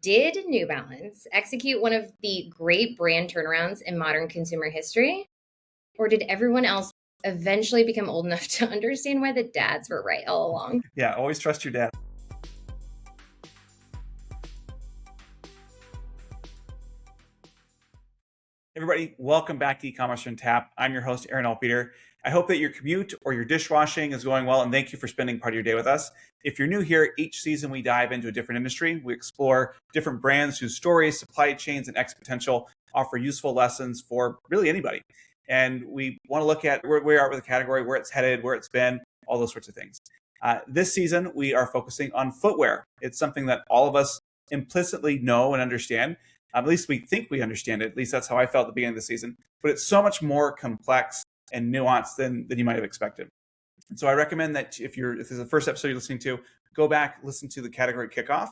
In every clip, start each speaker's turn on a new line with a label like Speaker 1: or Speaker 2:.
Speaker 1: did New Balance execute one of the great brand turnarounds in modern consumer history? Or did everyone else eventually become old enough to understand why the dads were right all along?
Speaker 2: Yeah, always trust your dad. Everybody, welcome back to Ecommerce on Tap. I'm your host, Aaron Alpeter. I hope that your commute or your dishwashing is going well, and thank you for spending part of your day with us. If you're new here, each season we dive into a different industry. We explore different brands whose stories, supply chains, and X potential offer useful lessons for really anybody. And we want to look at where we are with the category, where it's headed, where it's been, all those sorts of things. This season, we are focusing on footwear. It's something that all of us implicitly know and understand. At least we think we understand it. At least that's how I felt at the beginning of the season. But it's so much more complex and nuanced than you might have expected. And so I recommend that if this is the first episode you're listening to, go back, listen to the category kickoff,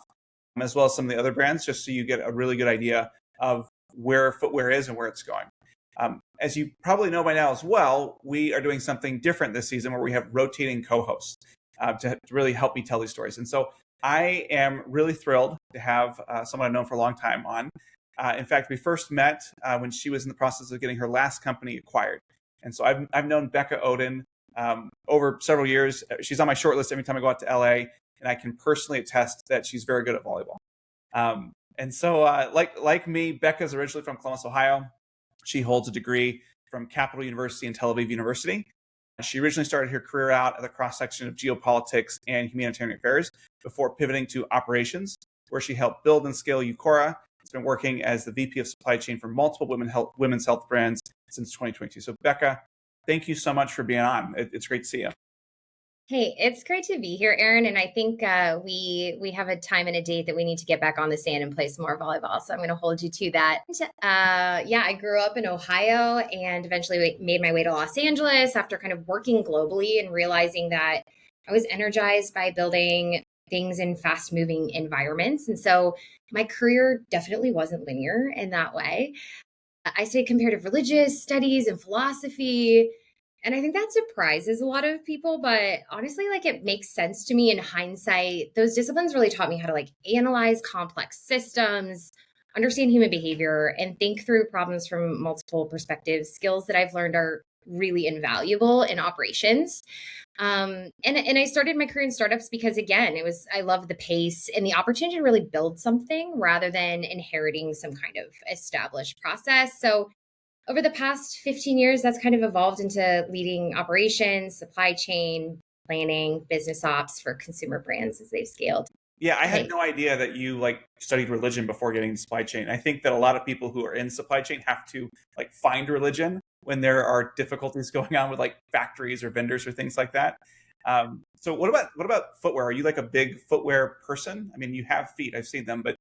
Speaker 2: as well as some of the other brands, just so you get a really good idea of where footwear is and where it's going. As you probably know by now as well, we are doing something different this season where we have rotating co-hosts to really help me tell these stories. And so I am really thrilled to have someone I've known for a long time on. In fact, we first met when she was in the process of getting her last company acquired. And so I've known Becca Oden over several years. She's on my short list every time I go out to LA, and I can personally attest that she's very good at volleyball. And so like me, Becca's originally from Columbus, Ohio. She holds a degree from Capital University and Tel Aviv University. She originally started her career out at the cross-section of geopolitics and humanitarian affairs before pivoting to operations, where she helped build and scale Uqora. She's been working as the VP of supply chain for multiple women's health brands since 2022. So Becca, thank you so much for being on. It's great to see you.
Speaker 1: Hey, it's great to be here, Aaron. And I think we have a time and a date that we need to get back on the sand and play some more volleyball. So I'm going to hold you to that. I grew up in Ohio and eventually made my way to Los Angeles after kind of working globally and realizing that I was energized by building things in fast moving environments. And so my career definitely wasn't linear in that way. I studied comparative religious studies and philosophy. And I think that surprises a lot of people, but honestly, it makes sense to me in hindsight. Those disciplines really taught me how to analyze complex systems, understand human behavior, and think through problems from multiple perspectives. Skills that I've learned are really invaluable in operations. And I started my career in startups because, again, I love the pace and the opportunity to really build something rather than inheriting some kind of established process. So over the past 15 years, that's kind of evolved into leading operations, supply chain, planning, business ops for consumer brands as they've scaled.
Speaker 2: Yeah, I had no idea that you studied religion before getting into supply chain. I think that a lot of people who are in supply chain have to find religion when there are difficulties going on with factories or vendors or things like that. So what about footwear? Are you a big footwear person? I mean, you have feet, I've seen them, but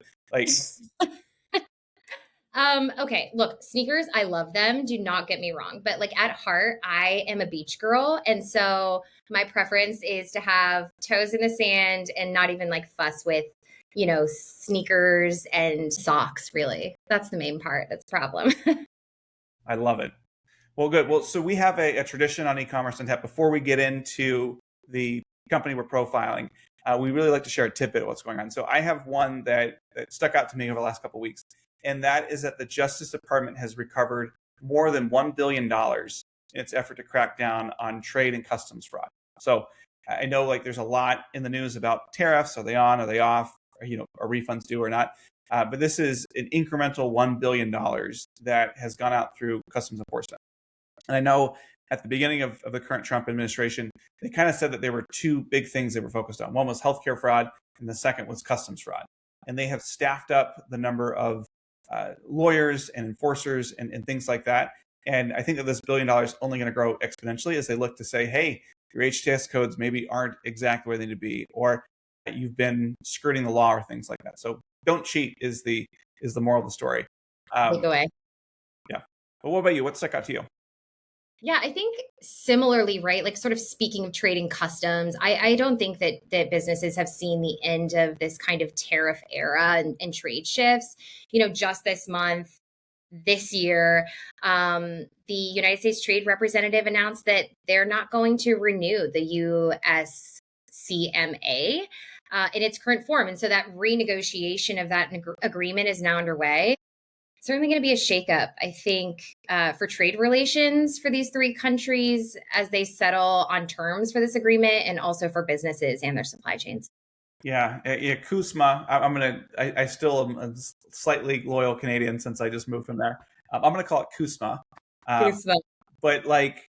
Speaker 1: Okay, look, sneakers, I love them. Do not get me wrong. But at heart, I am a beach girl. And so my preference is to have toes in the sand and not even fuss with, sneakers and socks, really. That's the main part. That's the problem.
Speaker 2: I love it. Well, good. Well, so we have a tradition on Ecommerce on Tap. Before we get into the company we're profiling, we really like to share a tidbit of what's going on. So I have one that stuck out to me over the last couple of weeks. And that is that the Justice Department has recovered more than $1 billion in its effort to crack down on trade and customs fraud. So I know there's a lot in the news about tariffs. Are they on? Are they off? Are refunds due or not? But this is an incremental $1 billion that has gone out through customs enforcement. And I know at the beginning of the current Trump administration, they kind of said that there were two big things they were focused on. One was healthcare fraud, and the second was customs fraud. And they have staffed up the number of lawyers and enforcers and things like that. And I think that this $1 billion is only going to grow exponentially as they look to say, hey, your HTS codes maybe aren't exactly where they need to be, or you've been skirting the law or things like that. So don't cheat is the moral of the story.
Speaker 1: Take away.
Speaker 2: Yeah. But what about you? What stuck out to you?
Speaker 1: Yeah, I think similarly, right? Sort of speaking of trading customs, I don't think that businesses have seen the end of this kind of tariff era and trade shifts. Just this month, this year, the United States Trade Representative announced that they're not going to renew the USMCA. in its current form. And so that renegotiation of that agreement is now underway. It's certainly going to be a shakeup, I think, for trade relations for these three countries as they settle on terms for this agreement, and also for businesses and their supply chains.
Speaker 2: Yeah, Kusma. I still am a slightly loyal Canadian since I just moved from there. I'm gonna call it Kusma. But like,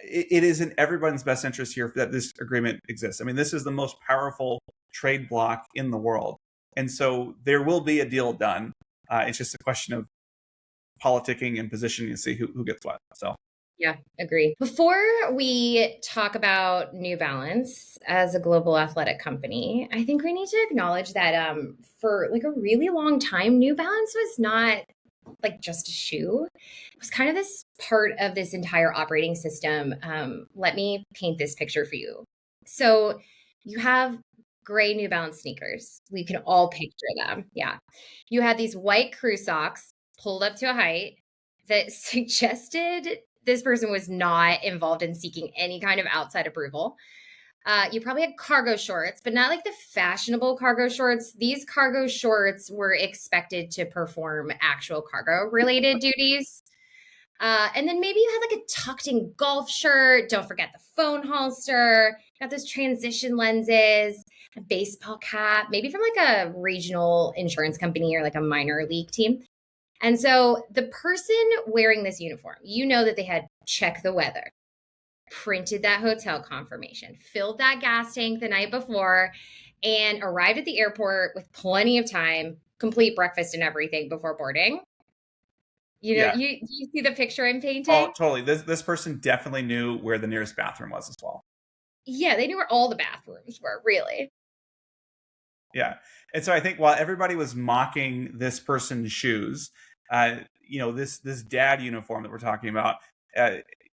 Speaker 2: it is in everyone's best interest here that this agreement exists. I mean, this is the most powerful trade bloc in the world, and so there will be a deal done. It's just a question of politicking and positioning to see who gets what. So.
Speaker 1: Yeah, agree. Before we talk about New Balance as a global athletic company, I think we need to acknowledge that for like a really long time, New Balance was not like just a shoe. It was kind of this part of this entire operating system. Let me paint this picture for you. So you have gray New Balance sneakers. We can all picture them. Yeah. You had these white crew socks pulled up to a height that suggested this person was not involved in seeking any kind of outside approval. You probably had cargo shorts, but not like the fashionable cargo shorts. These cargo shorts were expected to perform actual cargo related duties. And then maybe you had like a tucked in golf shirt. Don't forget the phone holster. Got those transition lenses, a baseball cap, maybe from like a regional insurance company or like a minor league team. And so the person wearing this uniform, you know that they had checked the weather, printed that hotel confirmation, filled that gas tank the night before, and arrived at the airport with plenty of time, complete breakfast and everything before boarding. You know, you see the picture I'm painting?
Speaker 2: Oh, totally. This person definitely knew where the nearest bathroom was as well.
Speaker 1: Yeah, they knew where all the bathrooms were, really.
Speaker 2: Yeah. And so I think while everybody was mocking this person's shoes, this dad uniform that we're talking about,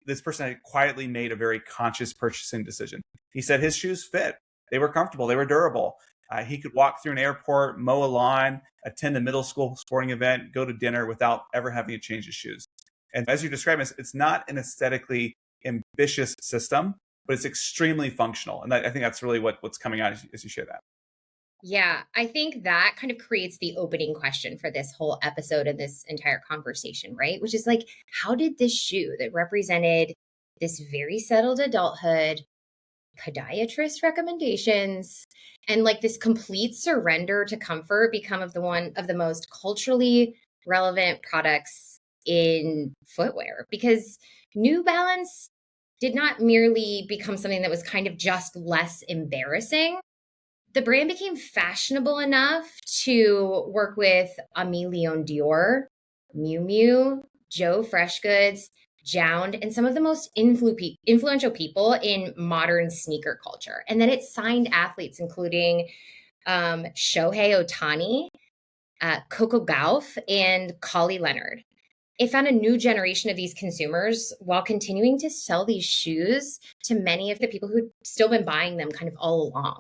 Speaker 2: this person had quietly made a very conscious purchasing decision. He said his shoes fit. They were comfortable. They were durable. He could walk through an airport, mow a lawn, attend a middle school sporting event, go to dinner without ever having to change his shoes. And as you describe it, it's not an aesthetically ambitious system, but it's extremely functional. And I think that's really what's coming out as you share that.
Speaker 1: Yeah, I think that kind of creates the opening question for this whole episode and this entire conversation, right? Which is like, how did this shoe that represented this very settled adulthood, podiatrist recommendations, and like this complete surrender to comfort become one of the most culturally relevant products in footwear? Because New Balance did not merely become something that was kind of just less embarrassing. The brand became fashionable enough to work with Aime Leon Dore, Miu Miu, Joe Freshgoods, JJJJound, and some of the most influential people in modern sneaker culture. And then it signed athletes, including Shohei Ohtani, Coco Gauff, and Kawhi Leonard. It found a new generation of these consumers while continuing to sell these shoes to many of the people who'd still been buying them kind of all along.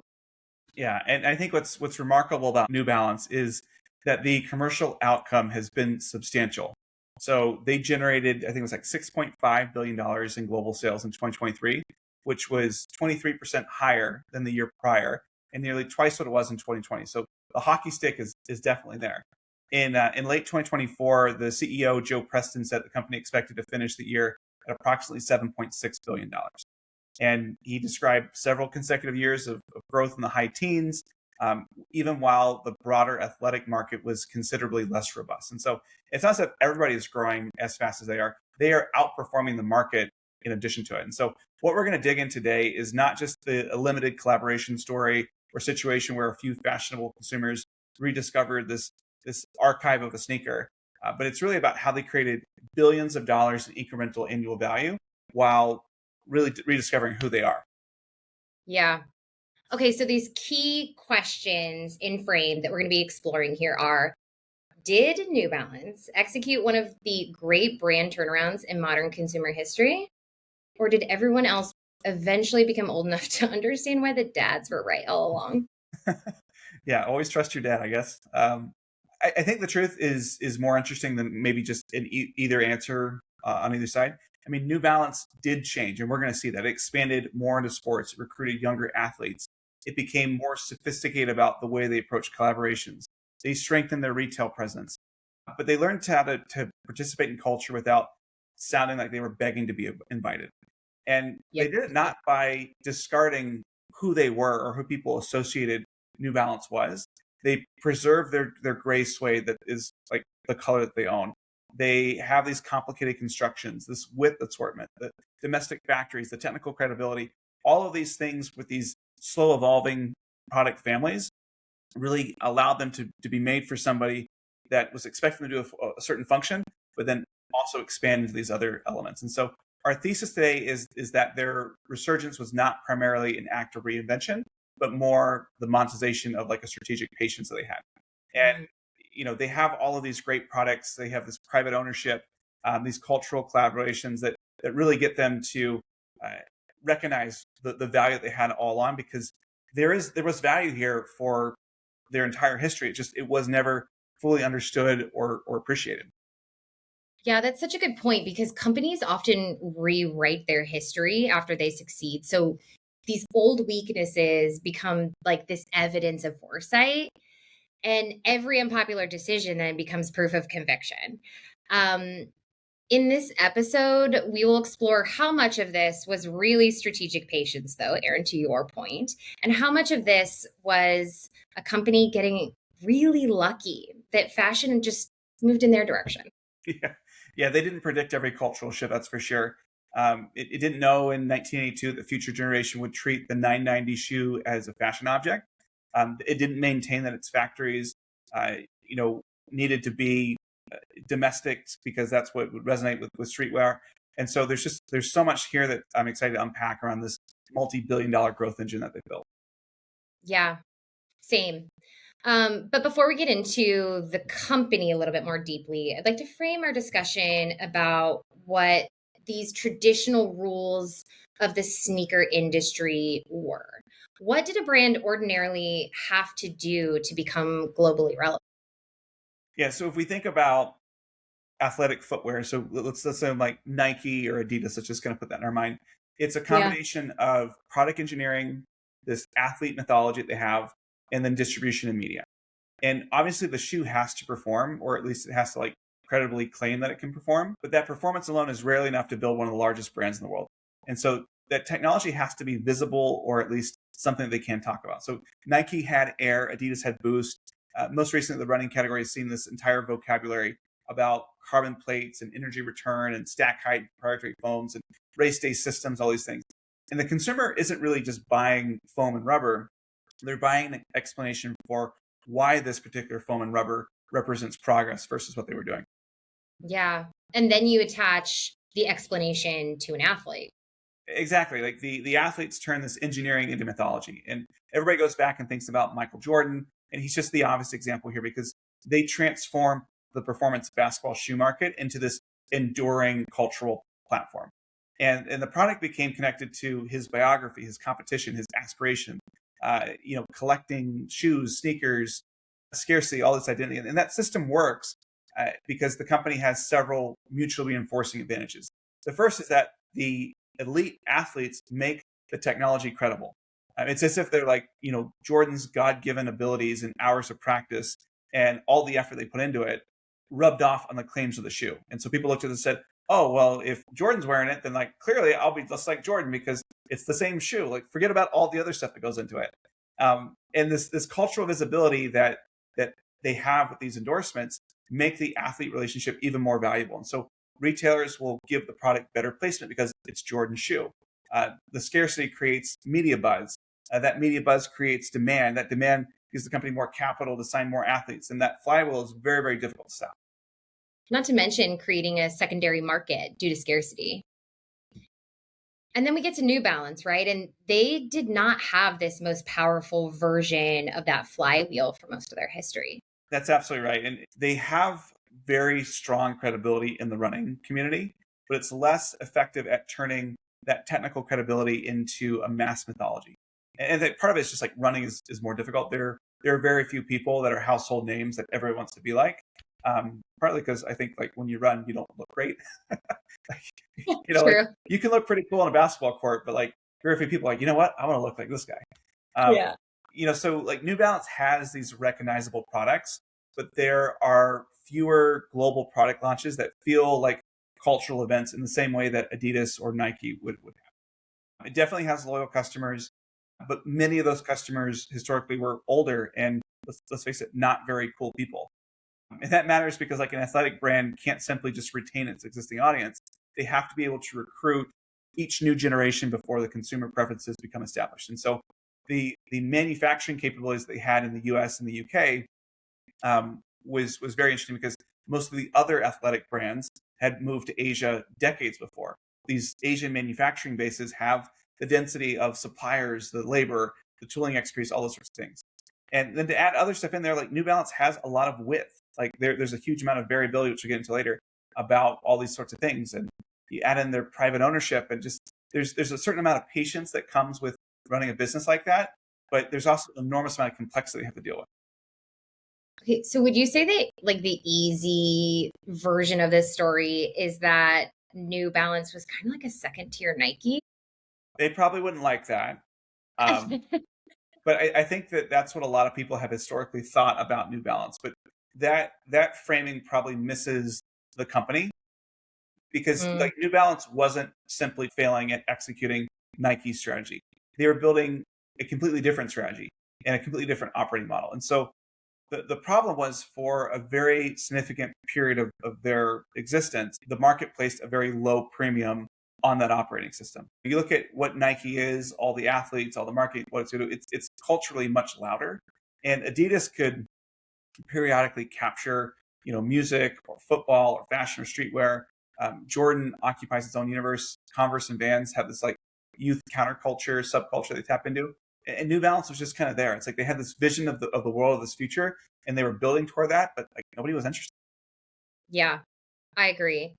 Speaker 2: Yeah, and I think what's remarkable about New Balance is that the commercial outcome has been substantial. So they generated, I think it was like $6.5 billion in global sales in 2023, which was 23% higher than the year prior and nearly twice what it was in 2020. So the hockey stick is definitely there. In late 2024, the CEO, Joe Preston, said the company expected to finish the year at approximately $7.6 billion. And he described several consecutive years of growth in the high teens, even while the broader athletic market was considerably less robust. And so it's not that everybody is growing as fast as they are. They are outperforming the market in addition to it. And so what we're going to dig in today is not just a limited collaboration story or situation where a few fashionable consumers rediscovered this archive of a sneaker, but it's really about how they created billions of dollars in incremental annual value while really rediscovering who they are.
Speaker 1: Yeah. Okay, so these key questions in frame that we're going to be exploring here are: did New Balance execute one of the great brand turnarounds in modern consumer history? Or did everyone else eventually become old enough to understand why the dads were right all along?
Speaker 2: Yeah, always trust your dad, I guess. I think the truth is more interesting than maybe just either answer on either side. I mean, New Balance did change, and we're going to see that. It expanded more into sports, it recruited younger athletes, it became more sophisticated about the way they approach collaborations. They strengthened their retail presence, but they learned how to participate in culture without sounding like they were begging to be invited. And they
Speaker 1: Yep.
Speaker 2: did it not by discarding who they were or who people associated New Balance was. They preserved their gray suede that is like the color that they own. They have these complicated constructions, this width assortment, the domestic factories, the technical credibility, all of these things with these slow evolving product families really allowed them to be made for somebody that was expecting to do a certain function, but then also expand into these other elements. And so our thesis today is that their resurgence was not primarily an act of reinvention, but more the monetization of like a strategic patience that they had. And they have all of these great products. They have this private ownership, these cultural collaborations that really get them to recognize the value that they had all along, because there was value here for their entire history. It was never fully understood or appreciated.
Speaker 1: Yeah, that's such a good point, because companies often rewrite their history after they succeed. So these old weaknesses become like this evidence of foresight, and every unpopular decision then becomes proof of conviction. Um, in this episode, we will explore how much of this was really strategic patience, though, Aaron, to your point, and how much of this was a company getting really lucky that fashion just moved in their direction.
Speaker 2: Yeah, they didn't predict every cultural shift, that's for sure. It didn't know in 1982 that the future generation would treat the 990 shoe as a fashion object. It didn't maintain that its factories, needed to be domestic, because that's what would resonate with streetwear. And so there's so much here that I'm excited to unpack around this multi-billion-dollar growth engine that they built.
Speaker 1: Yeah, same. But before we get into the company a little bit more deeply, I'd like to frame our discussion about what these traditional rules of the sneaker industry were. What did a brand ordinarily have to do to become globally relevant?
Speaker 2: Yeah, so if we think about athletic footwear, so let's say like Nike or Adidas, let's just kind of put that in our mind. It's a
Speaker 1: Yeah.
Speaker 2: combination of product engineering, this athlete mythology that they have, and then distribution and media. And obviously the shoe has to perform, or at least it has to like credibly claim that it can perform. But that performance alone is rarely enough to build one of the largest brands in the world. And so that technology has to be visible, or at least something that they can talk about. So Nike had Air, Adidas had Boost. Most recently, the running category has seen this entire vocabulary about carbon plates and energy return and stack height, proprietary foams and race day systems, all these things. And the consumer isn't really just buying foam and rubber. They're buying an explanation for why this particular foam and rubber represents progress versus what they were doing.
Speaker 1: Yeah. And then you attach the explanation to an athlete.
Speaker 2: Exactly. Like the athletes turn this engineering into mythology. And everybody goes back and thinks about Michael Jordan. And he's just the obvious example here, because they transform the performance basketball shoe market into this enduring cultural platform. And the product became connected to his biography, his competition, his aspiration, collecting shoes, sneakers, scarcity, all this identity. And that system works because the company has several mutually reinforcing advantages. The first is that the elite athletes make the technology credible. It's as if they're like, Jordan's God-given abilities and hours of practice and all the effort they put into it rubbed off on the claims of the shoe. And so people looked at it and said, oh, well, if Jordan's wearing it, then like clearly I'll be just like Jordan because it's the same shoe. Like forget about all the other stuff that goes into it. And this cultural visibility that they have with these endorsements make the athlete relationship even more valuable. And so retailers will give the product better placement because it's Jordan's shoe. The scarcity creates media buzz. That media buzz creates demand. That demand gives the company more capital to sign more athletes. And that flywheel is very, very difficult to stop.
Speaker 1: Not to mention creating a secondary market due to scarcity. And then we get to New Balance, right? And they did not have this most powerful version of that flywheel for most of their history.
Speaker 2: That's absolutely right. And they have very strong credibility in the running community, but it's less effective at turning that technical credibility into a mass mythology. And that part of it is just like running is more difficult. There are very few people that are household names that everyone wants to be like. Partly because I think like when you run, you don't look great.
Speaker 1: True.
Speaker 2: Like, you can look pretty cool on a basketball court, but like very few people are like, you know what? I want to look like this guy.
Speaker 1: Yeah.
Speaker 2: So like New Balance has these recognizable products, but there are fewer global product launches that feel like cultural events in the same way that Adidas or Nike would have. It definitely has loyal customers, but many of those customers historically were older and let's face it, not very cool people. And that matters because like an athletic brand can't simply just retain its existing audience. They have to be able to recruit each new generation before the consumer preferences become established. And so the manufacturing capabilities they had in the US and the UK was very interesting because most of the other athletic brands had moved to Asia decades before. These Asian manufacturing bases have the density of suppliers, the labor, the tooling expertise, all those sorts of things. And then to add other stuff in there, like New Balance has a lot of width. Like there's a huge amount of variability, which we'll get into later, about all these sorts of things. And you add in their private ownership, and just there's a certain amount of patience that comes with running a business like that. But there's also an enormous amount of complexity you have to deal with.
Speaker 1: Okay, so would you say that like the easy version of this story is that New Balance was kind of like a second tier Nike?
Speaker 2: They probably wouldn't like that. Um, but I think that that's what a lot of people have historically thought about New Balance. But that framing probably misses the company because
Speaker 1: Mm,
Speaker 2: like New Balance wasn't simply failing at executing Nike's strategy. They were building a completely different strategy and a completely different operating model. And so the problem was for a very significant period of their existence, the market placed a very low premium on that operating system. You look at what Nike is, all the athletes, all the marketing, what it's going to do, it's culturally much louder. And Adidas could periodically capture, music or football or fashion or streetwear. Jordan occupies its own universe. Converse and Vans have this like youth counterculture, subculture they tap into. And New Balance was just kind of there. It's like they had this vision of the world of this future, and they were building toward that, but like nobody was interested.
Speaker 1: yeah, I agree.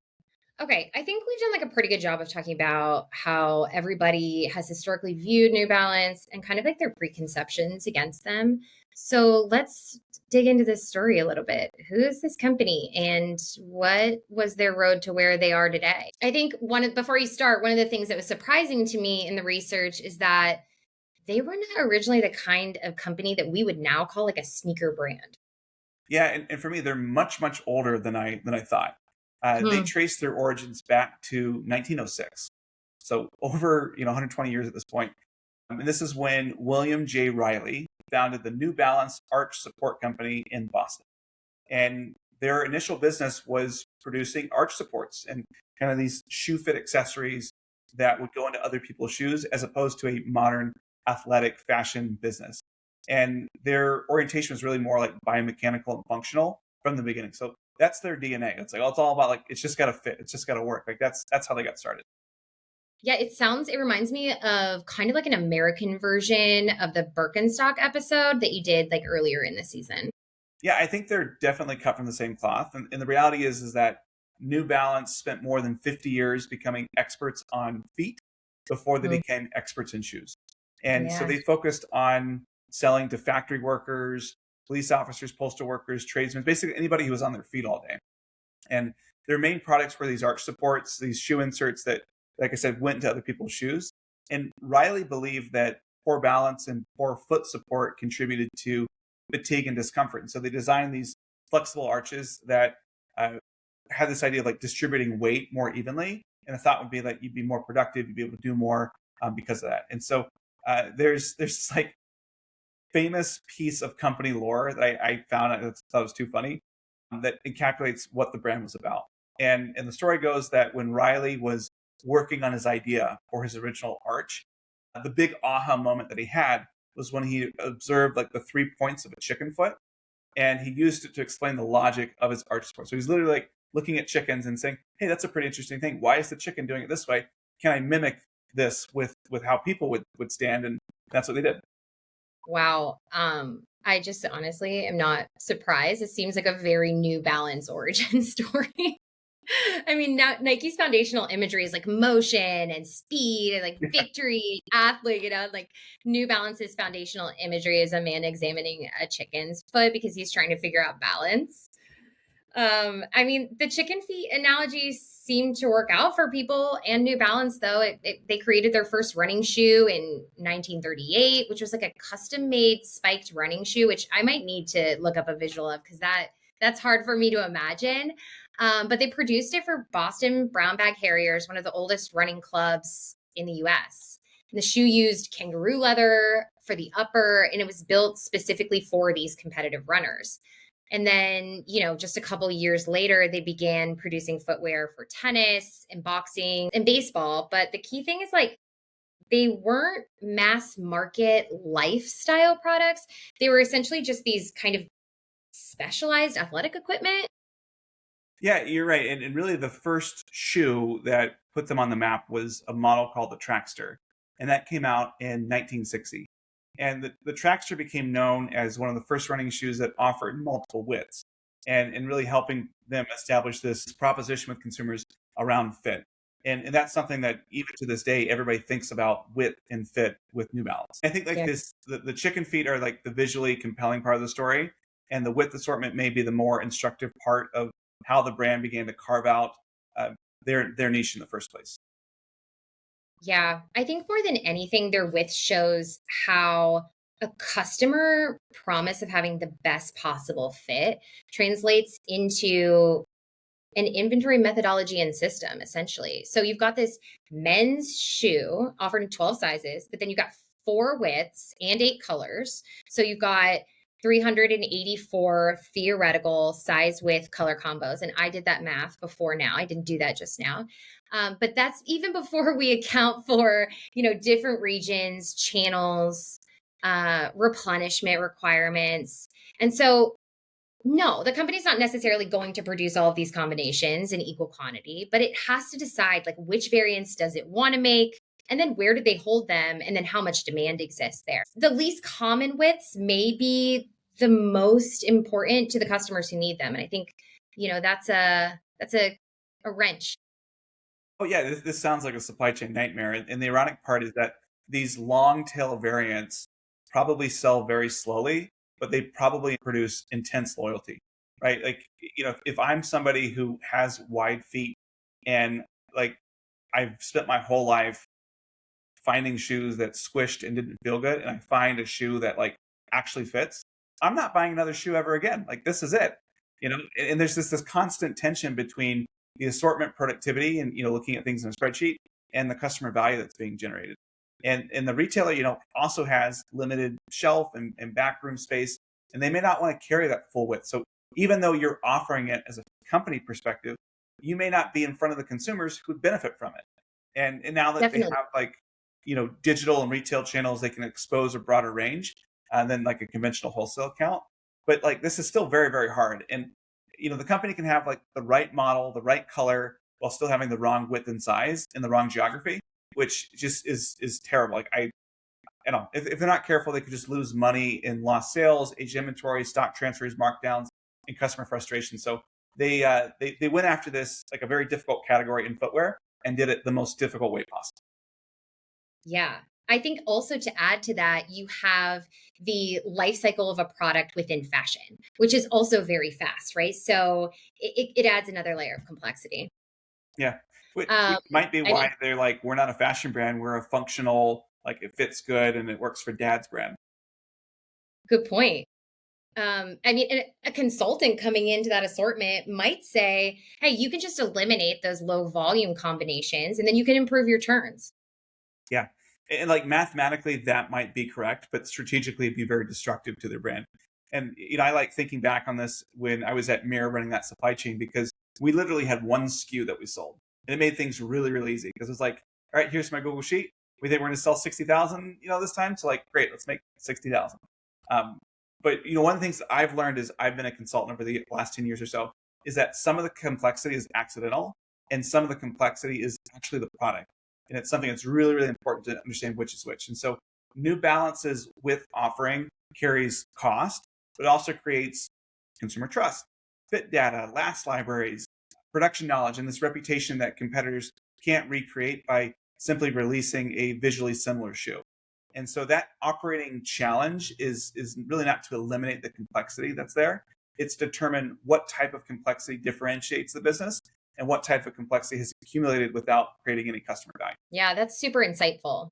Speaker 1: Okay, I think we've done like a pretty good job of talking about how everybody has historically viewed New Balance and kind of like their preconceptions against them. So let's dig into this story a little bit. Who is this company and what was their road to where they are today? I think before you start, one of the things that was surprising to me in the research is that they were not originally the kind of company that we would now call like a sneaker brand.
Speaker 2: Yeah, and for me, they're much much older than I thought. They
Speaker 1: Hmm.
Speaker 2: trace their origins back to 1906, so over 120 years at this point. And this is when William J. Riley founded the New Balance Arch Support Company in Boston. And their initial business was producing arch supports and kind of these shoe fit accessories that would go into other people's shoes as opposed to a modern athletic fashion business. And their orientation was really more like biomechanical and functional from the beginning. So that's their DNA. It's like, oh, it's all about like, it's just got to fit. It's just got to work. Like that's how they got started.
Speaker 1: Yeah, it reminds me of kind of like an American version of the Birkenstock episode that you did like earlier in the season.
Speaker 2: Yeah, I think they're definitely cut from the same cloth. And the reality is that New Balance spent more than 50 years becoming experts on feet before they
Speaker 1: Mm,
Speaker 2: became experts in shoes. And so
Speaker 1: yeah.
Speaker 2: they focused on selling to factory workers, police officers, postal workers, tradesmen, basically anybody who was on their feet all day. And their main products were these arch supports, these shoe inserts that, like I said, went into other people's shoes. And Riley believed that poor balance and poor foot support contributed to fatigue and discomfort. And so they designed these flexible arches that had this idea of like distributing weight more evenly. And the thought would be that you'd be more productive, you'd be able to do more because of that. And so there's this like famous piece of company lore that I found. I thought was too funny that encapsulates what the brand was about. And the story goes that when Riley was working on his idea for his original arch, the big aha moment that he had was when he observed like the 3 points of a chicken foot, and he used it to explain the logic of his arch support. So he's literally like looking at chickens and saying, "Hey, that's a pretty interesting thing. Why is the chicken doing it this way? Can I mimic this with how people would stand?" And that's what they did.
Speaker 1: Wow. I just honestly am not surprised. It seems like a very New Balance origin story. I mean, now Nike's foundational imagery is like motion and speed and like victory, athlete, like New Balance's foundational imagery is a man examining a chicken's foot because he's trying to figure out balance. I mean, the chicken feet analogy seemed to work out for people and New Balance, though. They created their first running shoe in 1938, which was like a custom made spiked running shoe, which I might need to look up a visual of because that's hard for me to imagine. But they produced it for Boston Brown Bag Harriers, one of the oldest running clubs in the US. And the shoe used kangaroo leather for the upper, and it was built specifically for these competitive runners. And then, just a couple years later, they began producing footwear for tennis and boxing and baseball. But the key thing is like, they weren't mass market lifestyle products. They were essentially just these kind of specialized athletic equipment.
Speaker 2: Yeah, you're right. And really, the first shoe that put them on the map was a model called the Trackster. And that came out in 1960. And the Trackster became known as one of the first running shoes that offered multiple widths and really helping them establish this proposition with consumers around fit. And that's something that even to this day, everybody thinks about width and fit with New Balance. I think like
Speaker 1: Yeah.
Speaker 2: the chicken feet are like the visually compelling part of the story. And the width assortment may be the more instructive part of how the brand began to carve out uh, their niche in the first place.
Speaker 1: Yeah, I think more than anything, their width shows how a customer promise of having the best possible fit translates into an inventory methodology and system, essentially. So you've got this men's shoe offered in 12 sizes, but then you've got 4 widths and 8 colors. So you've got 384 theoretical size width color combos. And I did that math before now. I didn't do that just now. But that's even before we account for, different regions, channels, replenishment requirements. And so no, the company's not necessarily going to produce all of these combinations in equal quantity, but it has to decide like which variants does it want to make, and then where do they hold them, and then how much demand exists there. The least common widths may be the most important to the customers who need them, and I think that's a wrench.
Speaker 2: Oh yeah, this sounds like a supply chain nightmare. And the ironic part is that these long tail variants probably sell very slowly, but they probably produce intense loyalty, right? Like, if I'm somebody who has wide feet and like I've spent my whole life finding shoes that squished and didn't feel good, and I find a shoe that like actually fits, I'm not buying another shoe ever again. Like this is it, And there's this constant tension between the assortment productivity and looking at things in a spreadsheet and the customer value that's being generated. And the retailer, also has limited shelf and backroom space, and they may not want to carry that full width. So even though you're offering it as a company perspective, you may not be in front of the consumers who would benefit from it. And now that they
Speaker 1: Definitely.
Speaker 2: have like digital and retail channels, they can expose a broader range than like a conventional wholesale account. But like this is still very, very hard. And the company can have like the right model, the right color, while still having the wrong width and size in the wrong geography, which just is terrible. Like if they're not careful, they could just lose money in lost sales, aged inventory, stock transfers, markdowns, and customer frustration. So they went after this like a very difficult category in footwear and did it the most difficult way possible.
Speaker 1: Yeah. I think also to add to that, you have the life cycle of a product within fashion, which is also very fast, right? So it adds another layer of complexity.
Speaker 2: Yeah, which
Speaker 1: Um,
Speaker 2: might be
Speaker 1: I mean,
Speaker 2: why they're like, we're not a fashion brand, we're a functional, like it fits good and it works for dad's brand.
Speaker 1: good point. I mean, a consultant coming into that assortment might say, hey, you can just eliminate those low volume combinations and then you can improve your turns.
Speaker 2: Yeah. And like mathematically, that might be correct, but strategically, it'd be very destructive to their brand. And, I like thinking back on this when I was at Mirror running that supply chain because we literally had one SKU that we sold. And it made things really, really easy because it was like, all right, here's my Google Sheet. We think we're going to sell 60,000, this time. So, like, great, let's make 60,000. But, one of the things that I've learned is I've been a consultant over the last 10 years or so is that some of the complexity is accidental and some of the complexity is actually the product. And it's something that's really, really important to understand which is which. And so New Balance's with offering carries cost, but also creates consumer trust, fit data, last libraries, production knowledge, and this reputation that competitors can't recreate by simply releasing a visually similar shoe. And so that operating challenge is really not to eliminate the complexity that's there, It's determine what type of complexity differentiates the business and what type of complexity has accumulated without creating any customer value.
Speaker 1: Yeah, that's super insightful.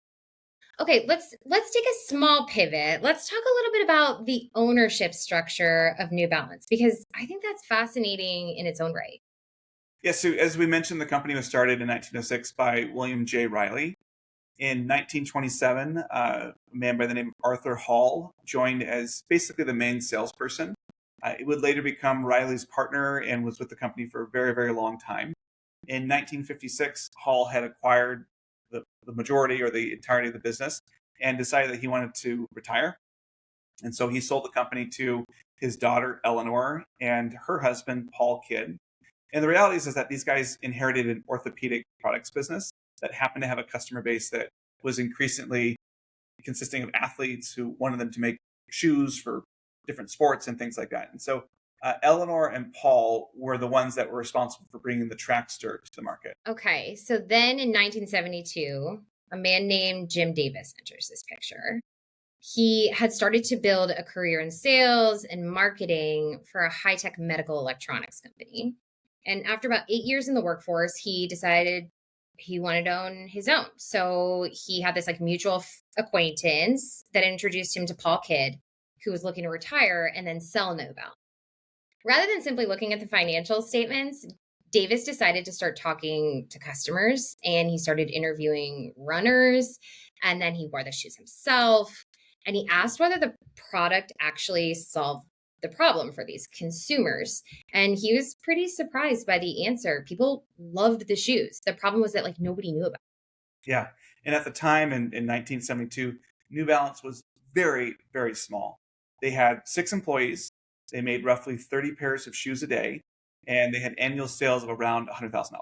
Speaker 1: Okay, let's take a small pivot. Let's talk a little bit about the ownership structure of New Balance, because I think that's fascinating in its own right.
Speaker 2: Yeah, so as we mentioned, the company was started in 1906 by William J. Riley. In 1927, a man by the name of Arthur Hall joined as basically the main salesperson. It would later become Riley's partner and was with the company for a very, very long time. In 1956, Hall had acquired the majority or the entirety of the business and decided that he wanted to retire. And so he sold the company to his daughter, Eleanor, and her husband, Paul Kidd. And the reality is that these guys inherited an orthopedic products business that happened to have a customer base that was increasingly consisting of athletes who wanted them to make shoes for different sports and things like that. And so Eleanor and Paul were the ones that were responsible for bringing the Trackster to the market.
Speaker 1: Okay, so then in 1972, a man named Jim Davis enters this picture. He had started to build a career in sales and marketing for a high-tech medical electronics company. And after about 8 years in the workforce, he decided he wanted to own his own. So he had this like mutual acquaintance that introduced him to Paul Kidd, who was looking to retire and then sell Nobel. Rather than simply looking at the financial statements, Davis decided to start talking to customers, and he started interviewing runners, and then he wore the shoes himself, and he asked whether the product actually solved the problem for these consumers. And he was pretty surprised by the answer. People loved the shoes. The problem was that like nobody knew about it.
Speaker 2: Yeah. And at the time in 1972, New Balance was very, very small. They had 6 employees. They made roughly 30 pairs of shoes a day, and they had annual sales of around $100,000.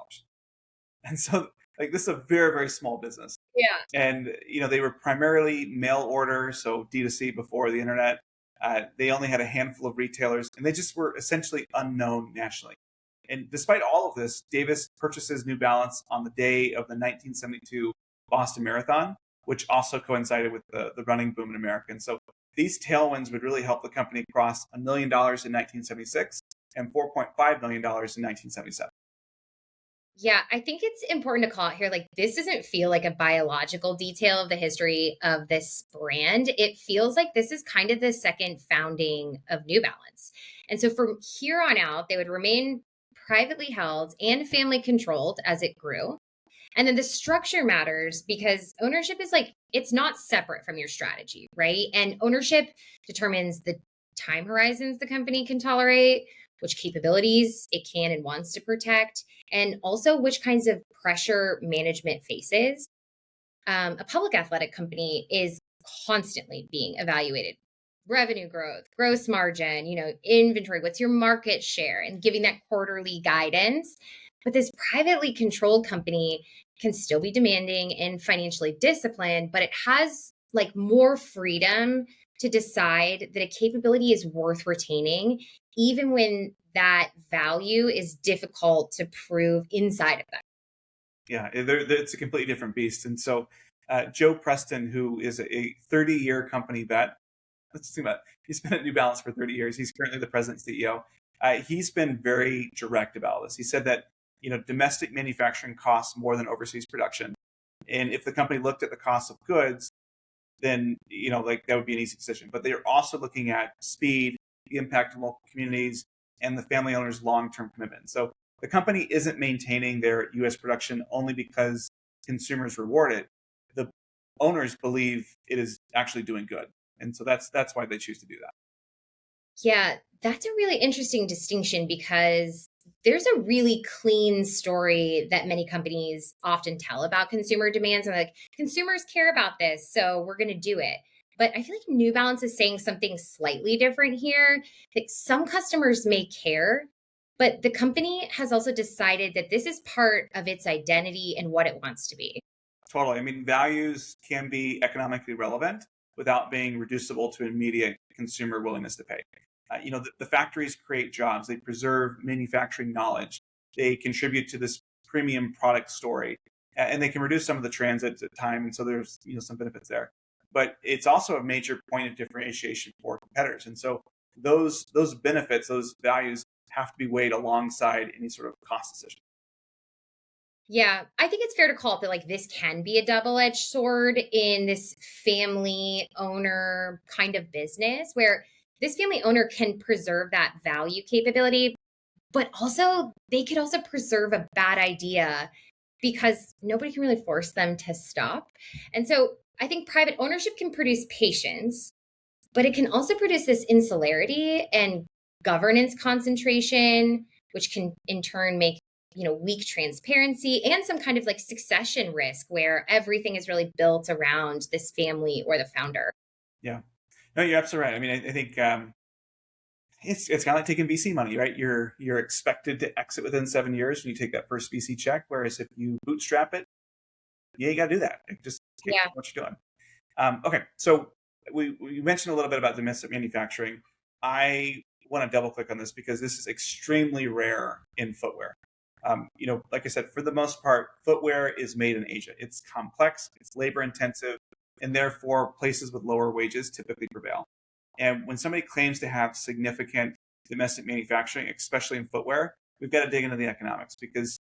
Speaker 2: And so, like, this is a very, very small business.
Speaker 1: Yeah.
Speaker 2: And, they were primarily mail order, so D2C before the internet. They only had a handful of retailers, and they just were essentially unknown nationally. And despite all of this, Davis purchases New Balance on the day of the 1972 Boston Marathon, which also coincided with the running boom in America. And so these tailwinds would really help the company cross $1 million in 1976 and $4.5 million in 1977.
Speaker 1: Yeah, I think it's important to call out here, like, this doesn't feel like a biological detail of the history of this brand. It feels like this is kind of the second founding of New Balance. And so from here on out, they would remain privately held and family controlled as it grew. And then the structure matters because ownership is like, it's not separate from your strategy, right? And ownership determines the time horizons the company can tolerate, which capabilities it can and wants to protect, and also which kinds of pressure management faces. A public athletic company is constantly being evaluated. Revenue growth, gross margin, inventory, what's your market share, and giving that quarterly guidance. But this privately controlled company can still be demanding and financially disciplined, but it has like more freedom to decide that a capability is worth retaining, even when that value is difficult to prove inside of that.
Speaker 2: Yeah, it's a completely different beast. And so Joe Preston, who is a 30-year company vet, let's think about it. He's been at New Balance for 30 years. He's currently the president and CEO. He's been very direct about this. He said that domestic manufacturing costs more than overseas production. And if the company looked at the cost of goods, then, that would be an easy decision. But they're also looking at speed, the impact on local communities, and the family owner's long-term commitment. So the company isn't maintaining their U.S. production only because consumers reward it. The owners believe it is actually doing good. And so that's why they choose to do that.
Speaker 1: Yeah, that's a really interesting distinction because there's a really clean story that many companies often tell about consumer demands. And like, consumers care about this, so we're going to do it. But I feel like New Balance is saying something slightly different here. Like, some customers may care, but the company has also decided that this is part of its identity and what it wants to be.
Speaker 2: Totally. I mean, values can be economically relevant without being reducible to immediate consumer willingness to pay. The factories create jobs. They preserve manufacturing knowledge. They contribute to this premium product story, and they can reduce some of the transit time. And so there's some benefits there. But it's also a major point of differentiation for competitors. And so those benefits, those values have to be weighed alongside any sort of cost decision.
Speaker 1: Yeah, I think it's fair to call it that like this can be a double-edged sword in this family owner kind of business where this family owner can preserve that value capability, but also they could also preserve a bad idea because nobody can really force them to stop. And so I think private ownership can produce patience, but it can also produce this insularity and governance concentration, which can in turn make weak transparency and some kind of like succession risk where everything is really built around this family or the founder.
Speaker 2: Yeah, no, you're absolutely right. I mean, I think it's kind of like taking VC money, right? You're expected to exit within 7 years when you take that first VC check. Whereas if you bootstrap it, you got to do that. Just keep what you're doing. Okay, so we mentioned a little bit about domestic manufacturing. I want to double click on this because this is extremely rare in footwear. Like I said, for the most part, footwear is made in Asia. It's complex, it's labor intensive, and therefore places with lower wages typically prevail. And when somebody claims to have significant domestic manufacturing, especially in footwear, we've got to dig into the economics because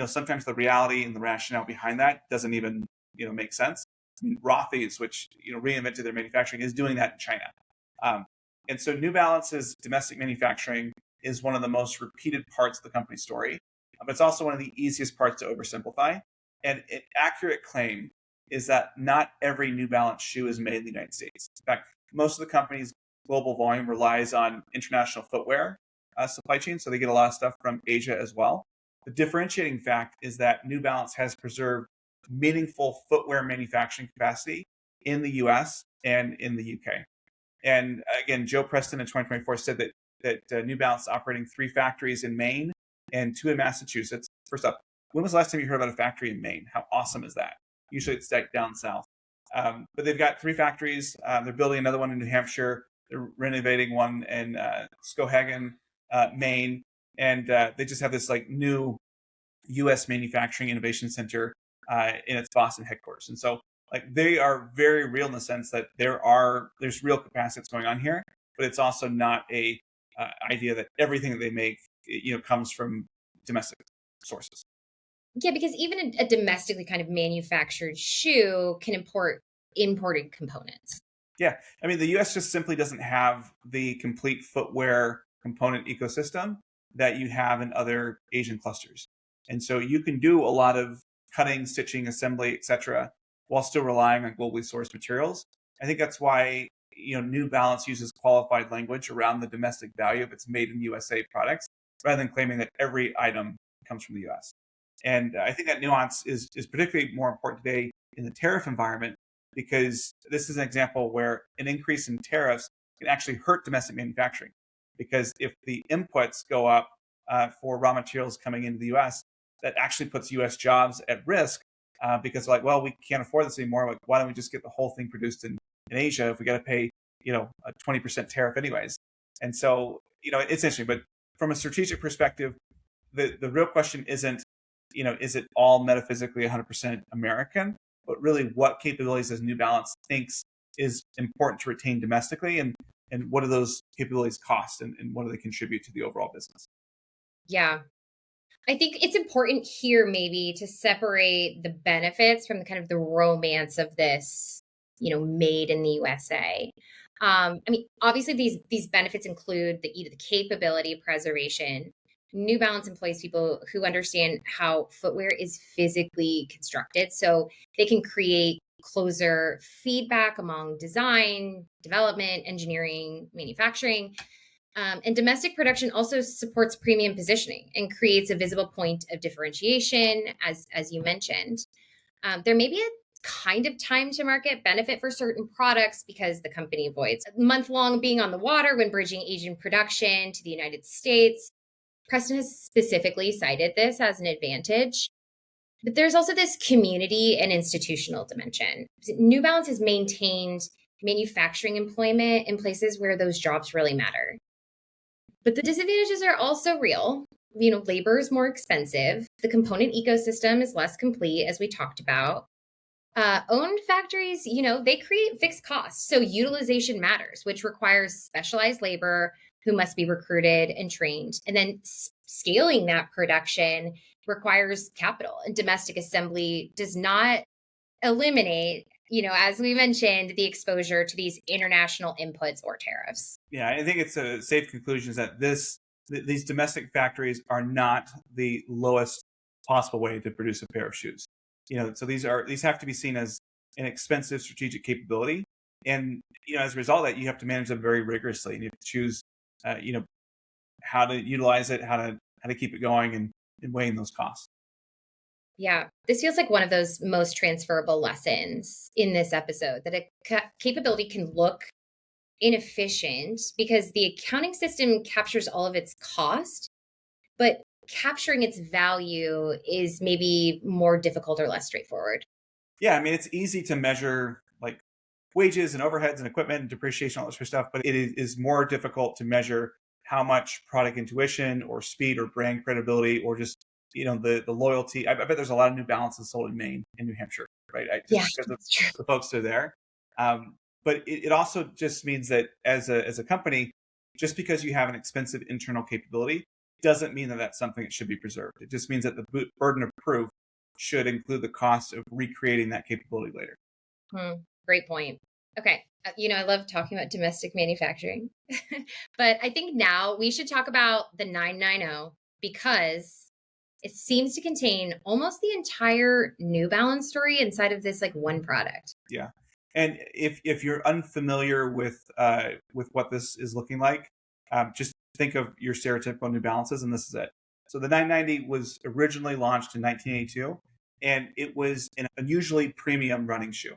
Speaker 2: sometimes the reality and the rationale behind that doesn't even make sense. I mean, Rothy's, which reinvented their manufacturing, is doing that in China. And so New Balance's domestic manufacturing is one of the most repeated parts of the company story, but it's also one of the easiest parts to oversimplify. And an accurate claim is that not every New Balance shoe is made in the United States. In fact, most of the company's global volume relies on international footwear supply chain, so they get a lot of stuff from Asia as well. The differentiating fact is that New Balance has preserved meaningful footwear manufacturing capacity in the US and in the UK. And again, Joe Preston in 2024 said that New Balance is operating 3 factories in Maine and 2 in Massachusetts. First up, when was the last time you heard about a factory in Maine? How awesome is that? Usually it's down south. But they've got 3 factories. They're building another one in New Hampshire. They're renovating one in Skohagen, Maine. And they just have this like new US manufacturing innovation center in its Boston headquarters. And so like they are very real in the sense that there's real capacity that's going on here, but it's also not a idea that everything that they make comes from domestic sources.
Speaker 1: Yeah, because even a domestically kind of manufactured shoe can import imported components.
Speaker 2: Yeah, I mean, the US just simply doesn't have the complete footwear component ecosystem that you have in other Asian clusters. And so you can do a lot of cutting, stitching, assembly, etc., while still relying on globally sourced materials. I think that's why New Balance uses qualified language around the domestic value of its made in USA products, rather than claiming that every item comes from the US. And I think that nuance is particularly more important today in the tariff environment, because this is an example where an increase in tariffs can actually hurt domestic manufacturing. Because if the inputs go up for raw materials coming into the US, that actually puts US jobs at risk because like, well, we can't afford this anymore. Like, why don't we just get the whole thing produced in Asia if we got to pay, a 20% tariff anyways? And so, it's interesting. But from a strategic perspective, the real question isn't, is it all metaphysically 100% American? But really, what capabilities does New Balance thinks is important to retain domestically, and what do those capabilities cost, and what do they contribute to the overall business?
Speaker 1: Yeah, I think it's important here maybe to separate the benefits from the kind of the romance of this, made in the USA. I mean, obviously these benefits include the capability preservation. New Balance employs people who understand how footwear is physically constructed, so they can create closer feedback among design, development, engineering, manufacturing. And domestic production also supports premium positioning and creates a visible point of differentiation, as you mentioned. There may be a kind of time to market benefit for certain products because the company avoids a month-long being on the water when bridging Asian production to the United States. Preston has specifically cited this as an advantage. But there's also this community and institutional dimension. New Balance has maintained manufacturing employment in places where those jobs really matter. But the disadvantages are also real. Labor is more expensive. The component ecosystem is less complete, as we talked about. Owned factories, they create fixed costs. So utilization matters, which requires specialized labor who must be recruited and trained. And then scaling that production requires capital. And domestic assembly does not eliminate, as we mentioned, the exposure to these international inputs or tariffs.
Speaker 2: Yeah, I think it's a safe conclusion is that these domestic factories are not the lowest possible way to produce a pair of shoes. So these have to be seen as an expensive strategic capability, and as a result of that, you have to manage them very rigorously, and you have to choose, how to utilize it, how to keep it going, and weighing those costs.
Speaker 1: Yeah, this feels like one of those most transferable lessons in this episode, that a capability can look inefficient because the accounting system captures all of its cost, but capturing its value is maybe more difficult or less straightforward.
Speaker 2: Yeah, I mean, it's easy to measure like wages and overheads and equipment and depreciation, all this sort of stuff, but it is more difficult to measure how much product intuition or speed or brand credibility or just the loyalty. I bet there's a lot of New Balances sold in Maine and New Hampshire, right?
Speaker 1: Yeah,
Speaker 2: Because of
Speaker 1: that's true.
Speaker 2: the folks that are there. But it also just means that as a company, just because you have an expensive internal capability doesn't mean that that's something that should be preserved. It just means that the burden of proof should include the cost of recreating that capability later.
Speaker 1: Great point. Okay. I love talking about domestic manufacturing, but I think now we should talk about the 990 because it seems to contain almost the entire New Balance story inside of this like one product.
Speaker 2: Yeah. And if you're unfamiliar with what this is looking like, just think of your stereotypical New Balances, and this is it. So the 990 was originally launched in 1982, and it was an unusually premium running shoe.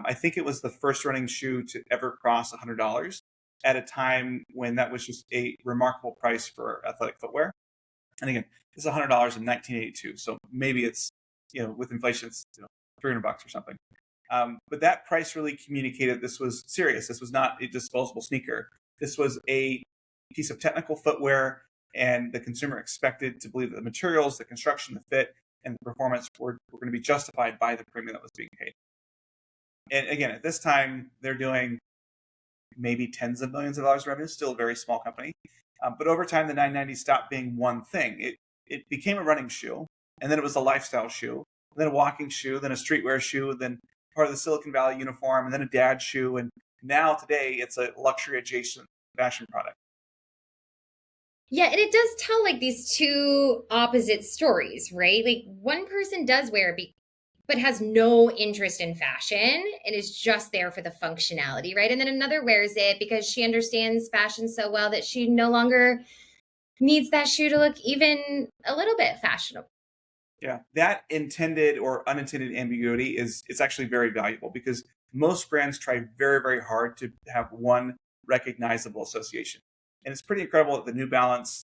Speaker 2: I think it was the first running shoe to ever cross $100 at a time when that was just a remarkable price for athletic footwear. And again, it's $100 in 1982, so maybe it's with inflation it's $300 or something. But that price really communicated this was serious. This was not a disposable sneaker. This was a piece of technical footwear, and the consumer expected to believe that the materials, the construction, the fit, and the performance were going to be justified by the premium that was being paid. And again, at this time, they're doing maybe tens of millions of dollars revenue, still a very small company. But over time, the 990 stopped being one thing. It became a running shoe, and then it was a lifestyle shoe, then a walking shoe, then a streetwear shoe, then part of the Silicon Valley uniform, and then a dad shoe. And now today, it's a luxury adjacent fashion product.
Speaker 1: Yeah, and it does tell like these two opposite stories, right? Like one person does wear it but has no interest in fashion and is just there for the functionality, right? And then another wears it because she understands fashion so well that she no longer needs that shoe to look even a little bit fashionable.
Speaker 2: Yeah, that intended or unintended ambiguity it's actually very valuable because most brands try very, very hard to have one recognizable association. And it's pretty incredible that the New Balance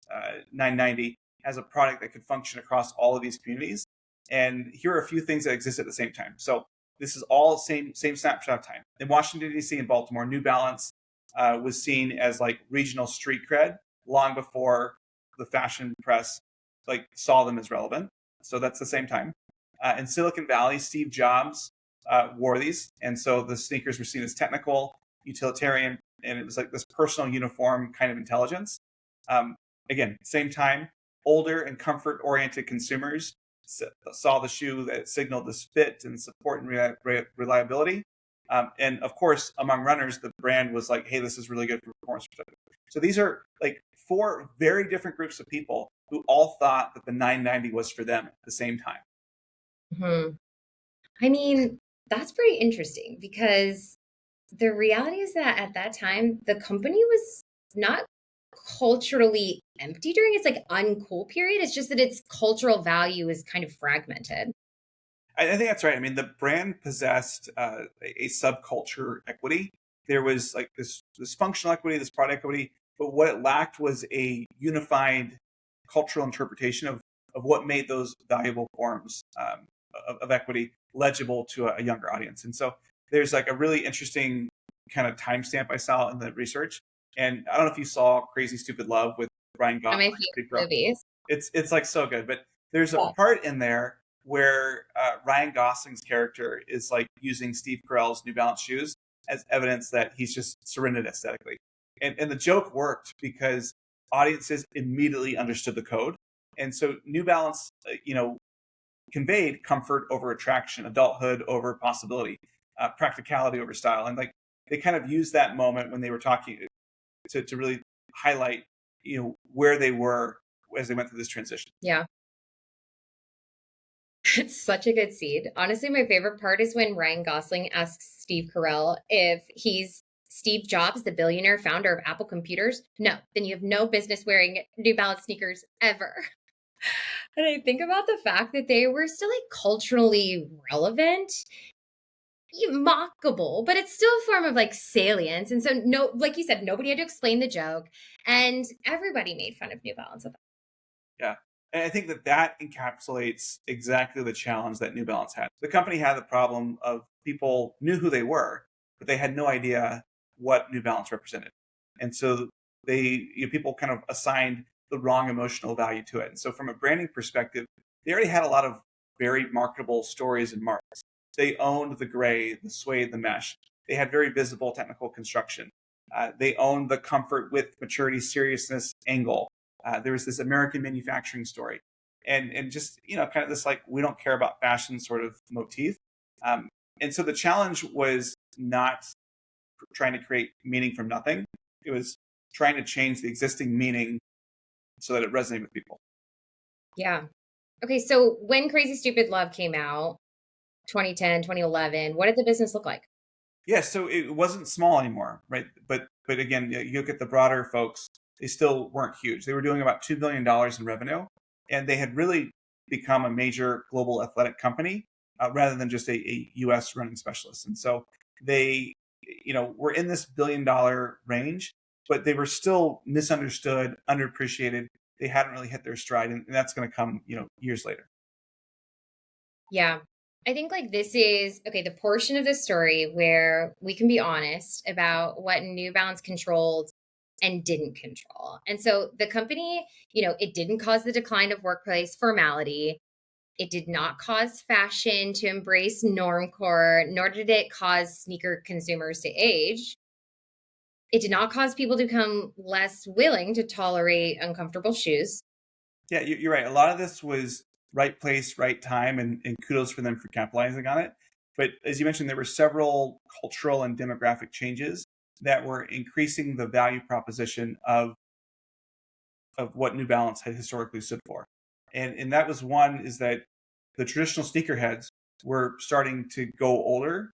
Speaker 2: 990 has a product that could function across all of these communities. And here are a few things that exist at the same time. So this is all same snapshot of time. In Washington, D.C. and Baltimore, New Balance was seen as like regional street cred long before the fashion press like saw them as relevant. So that's the same time. In Silicon Valley, Steve Jobs wore these. And so the sneakers were seen as technical, utilitarian, and it was like this personal uniform kind of intelligence. Again, same time, older and comfort-oriented consumers saw the shoe that signaled this fit and support and reliability. And of course, among runners, the brand was like, hey, this is really good from a performance perspective. So these are like four very different groups of people who all thought that the 990 was for them at the same time.
Speaker 1: Mm-hmm. I mean, that's pretty interesting because the reality is that at that time, the company was not culturally empty during its like uncool period. It's just that its cultural value is kind of fragmented.
Speaker 2: I think that's right. I mean, the brand possessed a subculture equity. There was like this functional equity, this product equity, but what it lacked was a unified cultural interpretation of what made those valuable forms of equity legible to a younger audience. And so there's like a really interesting kind of timestamp I saw in the research. And I don't know if you saw Crazy Stupid Love with Ryan Gosling.
Speaker 1: My favorite movies.
Speaker 2: It's like so good. But there's a part in there where Ryan Gosling's character is like using Steve Carell's New Balance shoes as evidence that he's just surrendered aesthetically. And the joke worked because audiences immediately understood the code. And so New Balance, conveyed comfort over attraction, adulthood over possibility, practicality over style. And like they kind of used that moment when they were talking to really highlight, where they were as they went through this transition.
Speaker 1: Yeah. It's such a good seed. Honestly, my favorite part is when Ryan Gosling asks Steve Carell if he's Steve Jobs, the billionaire founder of Apple Computers. No, then you have no business wearing New Balance sneakers ever. And I think about the fact that they were still like culturally relevant, mockable, but it's still a form of like salience. And so, no, like you said, nobody had to explain the joke, and everybody made fun of New Balance.
Speaker 2: Yeah. And I think that encapsulates exactly the challenge that New Balance had. The company had the problem of people knew who they were, but they had no idea what New Balance represented. And so people kind of assigned the wrong emotional value to it. And so from a branding perspective, they already had a lot of very marketable stories and marks. They owned the gray, the suede, the mesh. They had very visible technical construction. They owned the comfort with maturity, seriousness angle. There was this American manufacturing story, and just kind of this like we don't care about fashion sort of motif. And so the challenge was not trying to create meaning from nothing. It was trying to change the existing meaning so that it resonated with people.
Speaker 1: Yeah. Okay, so when Crazy Stupid Love came out, 2010, 2011, what did the business look like?
Speaker 2: Yeah, so it wasn't small anymore, right? But again, you look at the broader folks, they still weren't huge. They were doing about $2 billion in revenue, and they had really become a major global athletic company rather than just a US running specialist. And so they, were in this $1 billion range, but they were still misunderstood, underappreciated. They hadn't really hit their stride, and that's going to come, years later.
Speaker 1: Yeah. I think like this is okay, the portion of the story where we can be honest about what New Balance controlled and didn't control. And so the company, it didn't cause the decline of workplace formality. It did not cause fashion to embrace normcore, nor did it cause sneaker consumers to age. It did not cause people to become less willing to tolerate uncomfortable shoes.
Speaker 2: Yeah, you're right. A lot of this was right place, right time, and kudos for them for capitalizing on it. But as you mentioned, there were several cultural and demographic changes that were increasing the value proposition of what New Balance had historically stood for. And that was one is that the traditional sneakerheads were starting to go older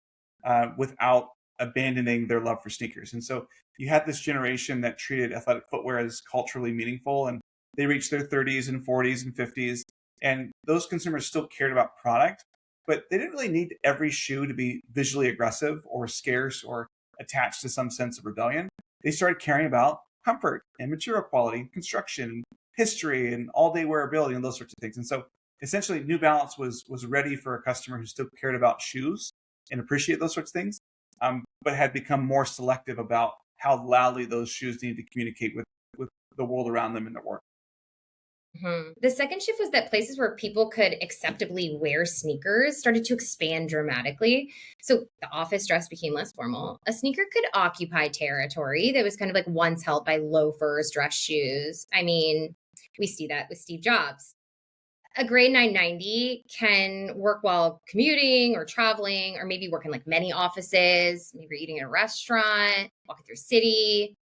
Speaker 2: without abandoning their love for sneakers. And so you had this generation that treated athletic footwear as culturally meaningful, and they reached their 30s and 40s and 50s. And those consumers still cared about product, but they didn't really need every shoe to be visually aggressive or scarce or attached to some sense of rebellion. They started caring about comfort and material quality, construction, history, and all-day wearability, and those sorts of things. And so essentially New Balance was ready for a customer who still cared about shoes and appreciated those sorts of things, but had become more selective about how loudly those shoes needed to communicate with the world around them in their work.
Speaker 1: The second shift was that places where people could acceptably wear sneakers started to expand dramatically. So the office dress became less formal. A sneaker could occupy territory that was kind of like once held by loafers, dress shoes. I mean, we see that with Steve Jobs. A gray 990 can work while commuting or traveling, or maybe work in like many offices, maybe you're eating in a restaurant, walking through a city,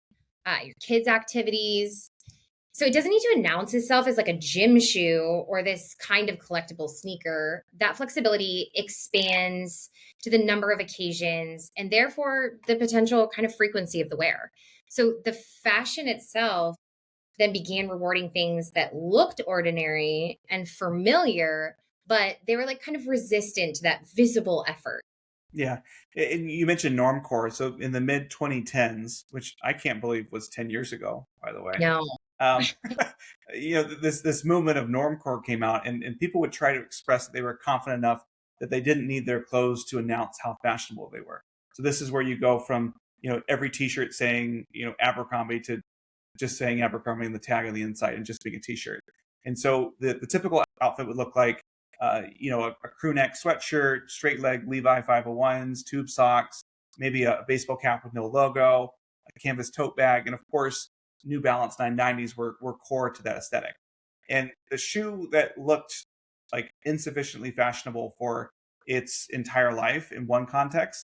Speaker 1: your kids' activities. So it doesn't need to announce itself as like a gym shoe or this kind of collectible sneaker. That flexibility expands to the number of occasions and therefore the potential kind of frequency of the wear. So the fashion itself then began rewarding things that looked ordinary and familiar, but they were like kind of resistant to that visible effort.
Speaker 2: Yeah. And you mentioned normcore. So in the mid 2010s, which I can't believe was 10 years ago, by the way,
Speaker 1: No.
Speaker 2: um, this movement of normcore came out, and people would try to express that they were confident enough that they didn't need their clothes to announce how fashionable they were. So this is where you go from every T-shirt saying Abercrombie to just saying Abercrombie and the tag on the inside and just being a T-shirt. And so the typical outfit would look like a crew neck sweatshirt, straight leg Levi 501s, tube socks, maybe a baseball cap with no logo, a canvas tote bag, and of course, New Balance 990s were core to that aesthetic. And the shoe that looked like insufficiently fashionable for its entire life in one context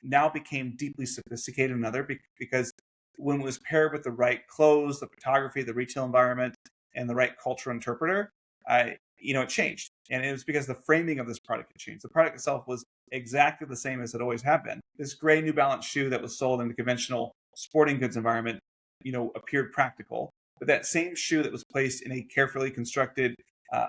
Speaker 2: now became deeply sophisticated in another, because when it was paired with the right clothes, the photography, the retail environment, and the right cultural interpreter, it changed. And it was because the framing of this product had changed. The product itself was exactly the same as it always had been. This gray New Balance shoe that was sold in the conventional sporting goods environment, appeared practical. But that same shoe that was placed in a carefully constructed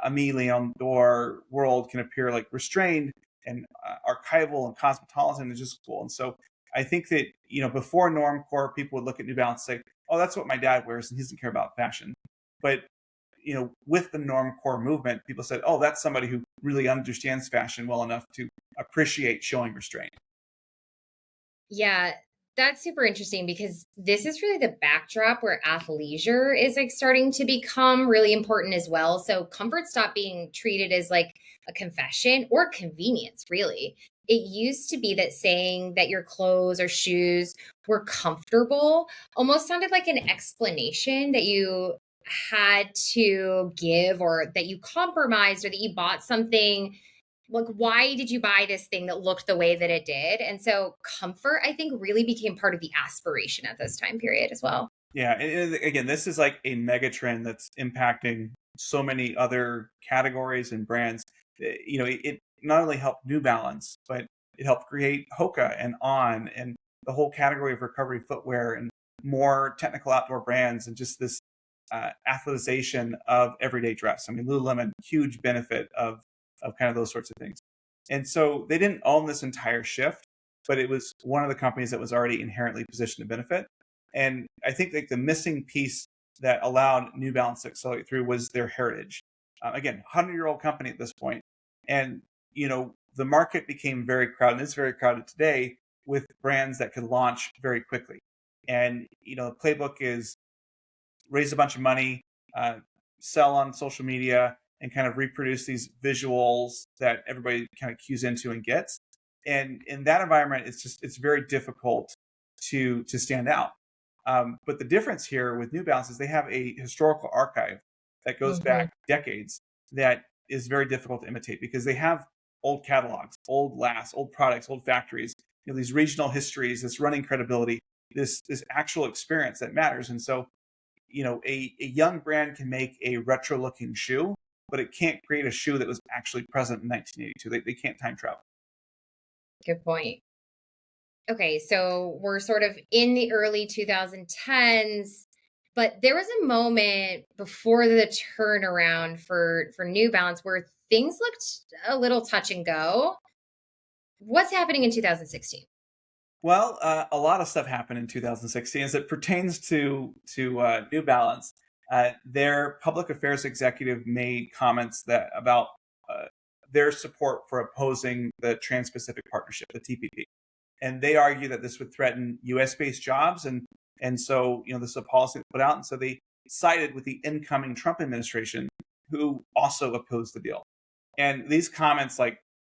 Speaker 2: Aime Leon Dore world can appear like restrained and archival and cosmopolitan is just cool. And so I think that, before normcore, people would look at New Balance and say, oh, that's what my dad wears and he doesn't care about fashion. But, with the normcore movement, people said, oh, that's somebody who really understands fashion well enough to appreciate showing restraint.
Speaker 1: Yeah, that's super interesting because this is really the backdrop where athleisure is like starting to become really important as well. So comfort stopped being treated as like a confession or convenience, really. It used to be that saying that your clothes or shoes were comfortable almost sounded like an explanation that you had to give, or that you compromised, or that you bought something. Like, why did you buy this thing that looked the way that it did? And so comfort, I think, really became part of the aspiration at this time period as well.
Speaker 2: Yeah, and again, this is like a mega trend that's impacting so many other categories and brands. It not only helped New Balance, but it helped create Hoka and On and the whole category of recovery footwear and more technical outdoor brands, and just this athletization of everyday dress. I mean, Lululemon, huge benefit of kind of those sorts of things. And so they didn't own this entire shift, but it was one of the companies that was already inherently positioned to benefit. And I think like the missing piece that allowed New Balance to accelerate through was their heritage. Again, 100-year-old company at this point. And, the market became very crowded, and it's very crowded today with brands that could launch very quickly. And, the playbook is raise a bunch of money, sell on social media, and kind of reproduce these visuals that everybody kind of cues into and gets. And in that environment, it's very difficult to stand out. But the difference here with New Balance is they have a historical archive that goes back decades that is very difficult to imitate, because they have old catalogs, old lasts, old products, old factories, these regional histories, this running credibility, this actual experience that matters. And so, a young brand can make a retro looking shoe, but it can't create a shoe that was actually present in 1982. They can't time travel.
Speaker 1: Good point. Okay, so we're sort of in the early 2010s, but there was a moment before the turnaround for New Balance where things looked a little touch and go. What's happening in 2016?
Speaker 2: Well, a lot of stuff happened in 2016 as it pertains to New Balance. Their public affairs executive made comments about their support for opposing the Trans-Pacific Partnership, the TPP, and they argue that this would threaten U.S.-based jobs, and so this is a policy put out, and so they sided with the incoming Trump administration, who also opposed the deal. And these comments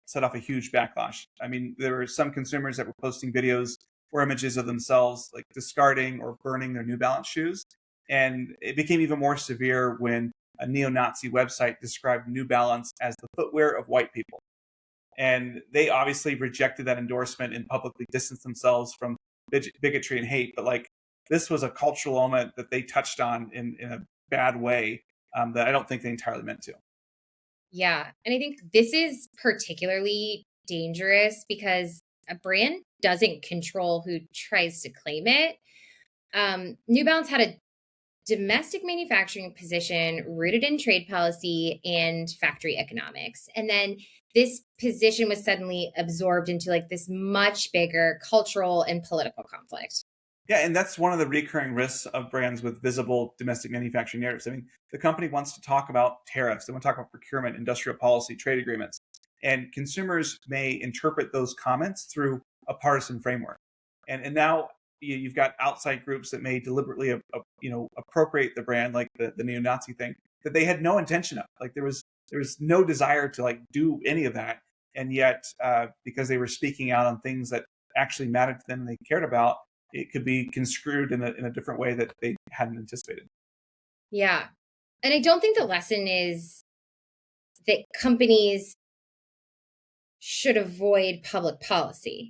Speaker 2: set off a huge backlash. I mean, there were some consumers that were posting videos or images of themselves like discarding or burning their New Balance shoes. And it became even more severe when a neo-Nazi website described New Balance as the footwear of white people. And they obviously rejected that endorsement and publicly distanced themselves from bigotry and hate. But this was a cultural element that they touched on in a bad way that I don't think they entirely meant to.
Speaker 1: Yeah. And I think this is particularly dangerous because a brand doesn't control who tries to claim it. New Balance had a domestic manufacturing position rooted in trade policy and factory economics. And then this position was suddenly absorbed into this much bigger cultural and political conflict.
Speaker 2: Yeah, and that's one of the recurring risks of brands with visible domestic manufacturing narratives. I mean, the company wants to talk about tariffs, they want to talk about procurement, industrial policy, trade agreements, and consumers may interpret those comments through a partisan framework. And now you've got outside groups that may deliberately, appropriate the brand, like the neo-Nazi thing that they had no intention of. There was There's no desire to like do any of that. And yet, because they were speaking out on things that actually mattered to them and they cared about, it could be construed in a different way that they hadn't anticipated.
Speaker 1: Yeah. And I don't think the lesson is that companies should avoid public policy.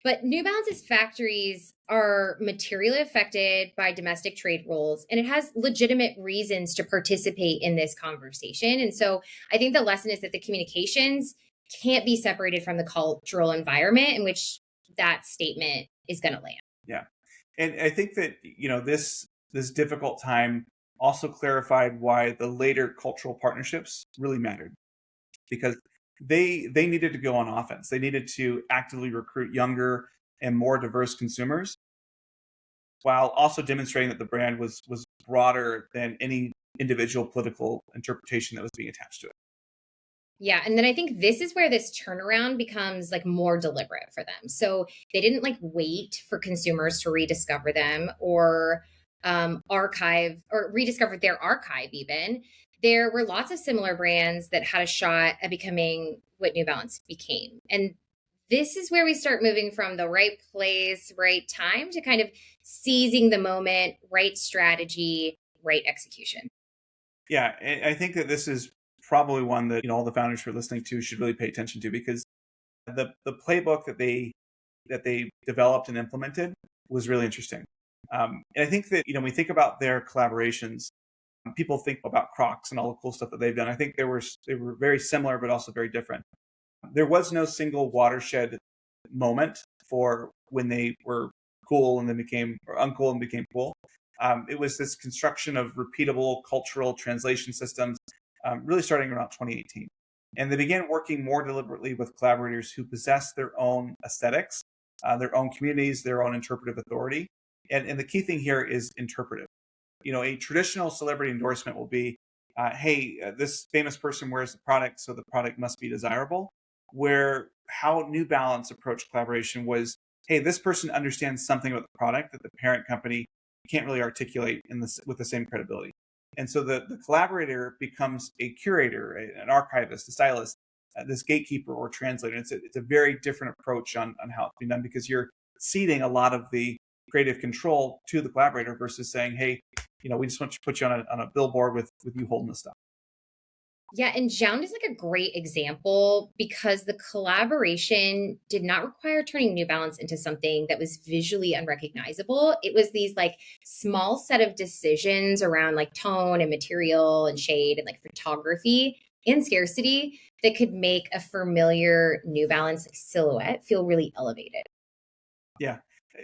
Speaker 1: But New Balance's factories are materially affected by domestic trade rules, and it has legitimate reasons to participate in this conversation. And so I think the lesson is that the communications can't be separated from the cultural environment in which that statement is going to land.
Speaker 2: Yeah. And I think that, this difficult time also clarified why the later cultural partnerships really mattered, because they needed to go on offense. They needed to actively recruit younger and more diverse consumers while also demonstrating that the brand was broader than any individual political interpretation that was being attached to it.
Speaker 1: Yeah. And then I think this is where this turnaround becomes like more deliberate for them. So they didn't like wait for consumers to rediscover them or archive or rediscover their archive, even. There were lots of similar brands that had a shot at becoming what New Balance became. And this is where we start moving from the right place, right time to kind of seizing the moment, right strategy, right execution.
Speaker 2: Yeah, I think that this is probably one that all the founders who are listening to should really pay attention to, because the playbook that they developed and implemented was really interesting. And I think that when we think about their collaborations, people think about Crocs and all the cool stuff that they've done. I think they were very similar, but also very different. There was no single watershed moment for when they were cool and then became or uncool and became cool. It was this construction of repeatable cultural translation systems, really starting around 2018. And they began working more deliberately with collaborators who possess their own aesthetics, their own communities, their own interpretive authority. And the key thing here is interpretive. A traditional celebrity endorsement will be, hey, this famous person wears the product, so the product must be desirable. Where how New Balance approached collaboration was, hey, this person understands something about the product that the parent company can't really articulate with the same credibility. And so the collaborator becomes a curator, an archivist, a stylist, this gatekeeper or translator. It's a very different approach on how it's being done, because you're ceding a lot of the creative control to the collaborator versus saying, hey, we just want to put you on a billboard with you holding the stuff.
Speaker 1: Yeah, and JJJJound is like a great example because the collaboration did not require turning New Balance into something that was visually unrecognizable. It was these like small set of decisions around like tone and material and shade and like photography and scarcity that could make a familiar New Balance silhouette feel really elevated.
Speaker 2: Yeah.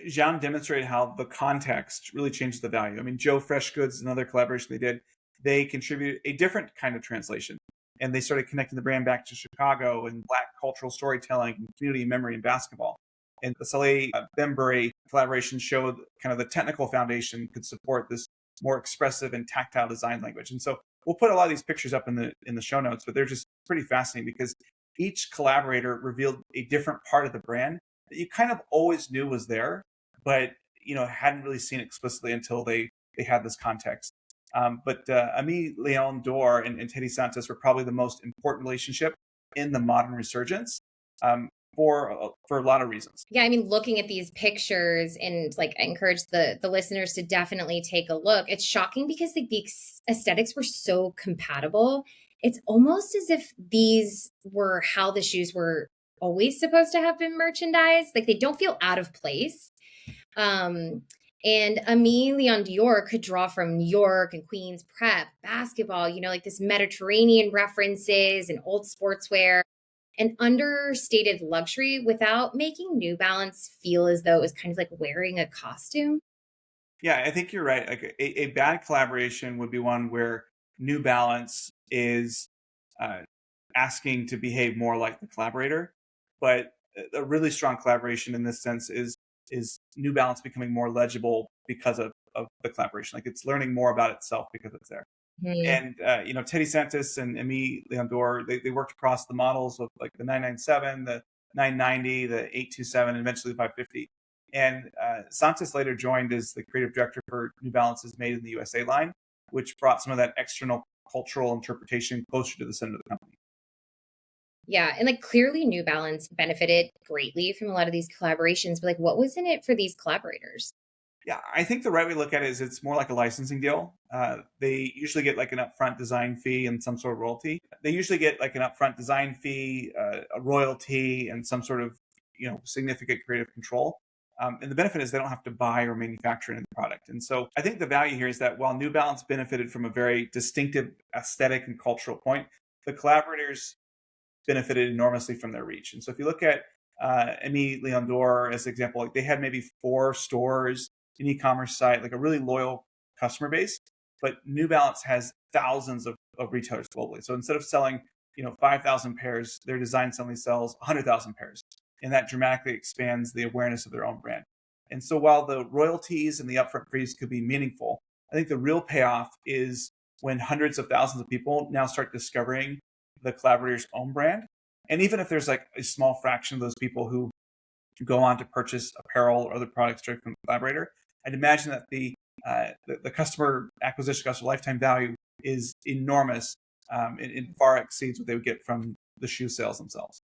Speaker 2: JJJJound demonstrated how the context really changes the value. I mean, Joe Fresh Goods, another collaboration they did, they contributed a different kind of translation. And they started connecting the brand back to Chicago and Black cultural storytelling and community memory in basketball. And the Saleh Bembury collaboration showed kind of the technical foundation could support this more expressive and tactile design language. And so we'll put a lot of these pictures up in the show notes, but they're just pretty fascinating because each collaborator revealed a different part of the brand that you kind of always knew was there, but hadn't really seen explicitly until they had this context. But Aime Leon Dore and Teddy Santos were probably the most important relationship in the modern resurgence, for a lot of reasons.
Speaker 1: Yeah, I mean, looking at these pictures and like I encourage the listeners to definitely take a look. It's shocking because like the aesthetics were so compatible. It's almost as if these were how the shoes were always supposed to have been merchandised. Like they don't feel out of place. And Aime Leon Dore could draw from New York and Queens prep, basketball, like this Mediterranean references and old sportswear and understated luxury without making New Balance feel as though it was kind of like wearing a costume.
Speaker 2: Yeah, I think you're right. Like a bad collaboration would be one where New Balance is asking to behave more like the collaborator, but a really strong collaboration in this sense is New Balance becoming more legible because of the collaboration. Like it's learning more about itself because it's there.
Speaker 1: Hmm.
Speaker 2: And Teddy Santos and Aime Leon Dore, they worked across the models of like the 997, the 990, the 827, and eventually the 550. And Santos later joined as the creative director for New Balance's Made in the USA line, which brought some of that external cultural interpretation closer to the center of the company.
Speaker 1: Yeah. And like clearly New Balance benefited greatly from a lot of these collaborations, but like what was in it for these collaborators?
Speaker 2: Yeah, I think the right way to look at it is it's more like a licensing deal. They usually get like an upfront design fee and some sort of royalty. They usually get like an upfront design fee, a royalty, and some sort of significant creative control. And the benefit is they don't have to buy or manufacture any product. And so I think the value here is that while New Balance benefited from a very distinctive aesthetic and cultural point, the collaborators benefited enormously from their reach. And so if you look at Aime Leon Dore as an example, like they had maybe 4 stores, an e-commerce site, like a really loyal customer base. But New Balance has thousands of retailers globally. So instead of selling 5,000 pairs, their design suddenly sells 100,000 pairs. And that dramatically expands the awareness of their own brand. And so while the royalties and the upfront fees could be meaningful, I think the real payoff is when hundreds of thousands of people now start discovering the collaborator's own brand. And even if there's like a small fraction of those people who go on to purchase apparel or other products directly from the collaborator, I'd imagine that the customer acquisition cost or lifetime value is enormous. It far exceeds what they would get from the shoe sales themselves.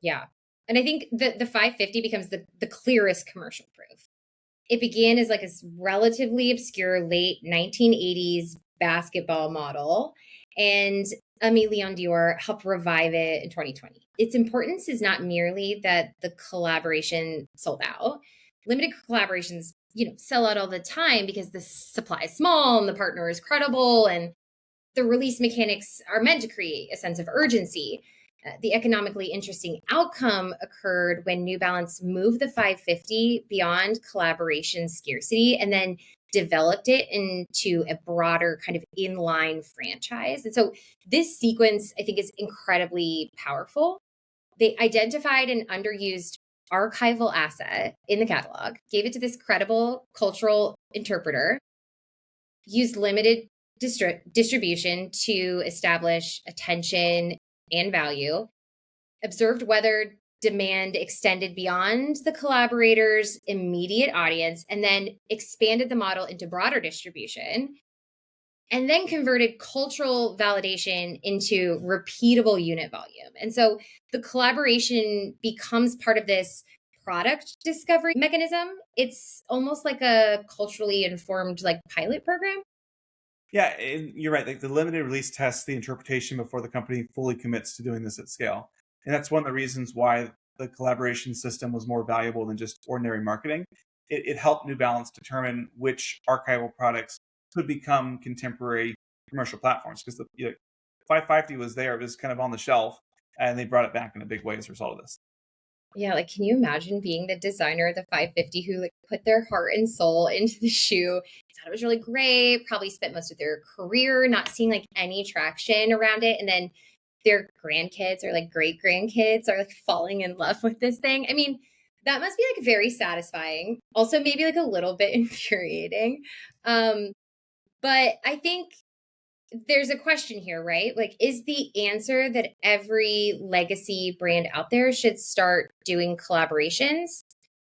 Speaker 1: Yeah. And I think the 550 becomes the clearest commercial proof. It began as like a relatively obscure late 1980s basketball model, and Aime Leon Dore helped revive it in 2020. Its importance is not merely that the collaboration sold out. Limited collaborations, sell out all the time because the supply is small and the partner is credible, and the release mechanics are meant to create a sense of urgency. The economically interesting outcome occurred when New Balance moved the 550 beyond collaboration scarcity and then developed it into a broader kind of inline franchise. And so this sequence, I think, is incredibly powerful. They identified an underused archival asset in the catalog, gave it to this credible cultural interpreter, used limited distribution to establish attention and value, observed whether demand extended beyond the collaborator's immediate audience, and then expanded the model into broader distribution, and then converted cultural validation into repeatable unit volume. And so the collaboration becomes part of this product discovery mechanism. It's almost like a culturally informed like pilot program.
Speaker 2: Yeah, and you're right. Like the limited release tests the interpretation before the company fully commits to doing this at scale. And that's one of the reasons why the collaboration system was more valuable than just ordinary marketing. It helped New Balance determine which archival products could become contemporary commercial platforms because the 550 was there, it was kind of on the shelf, and they brought it back in a big way as a result of this.
Speaker 1: Yeah, like can you imagine being the designer of the 550 who like put their heart and soul into the shoe? Thought it was really great, probably spent most of their career not seeing like any traction around it, and then their grandkids or like great grandkids are like falling in love with this thing. I mean, that must be like very satisfying. Also maybe like a little bit infuriating. But I think there's a question here, right? Like, is the answer that every legacy brand out there should start doing collaborations?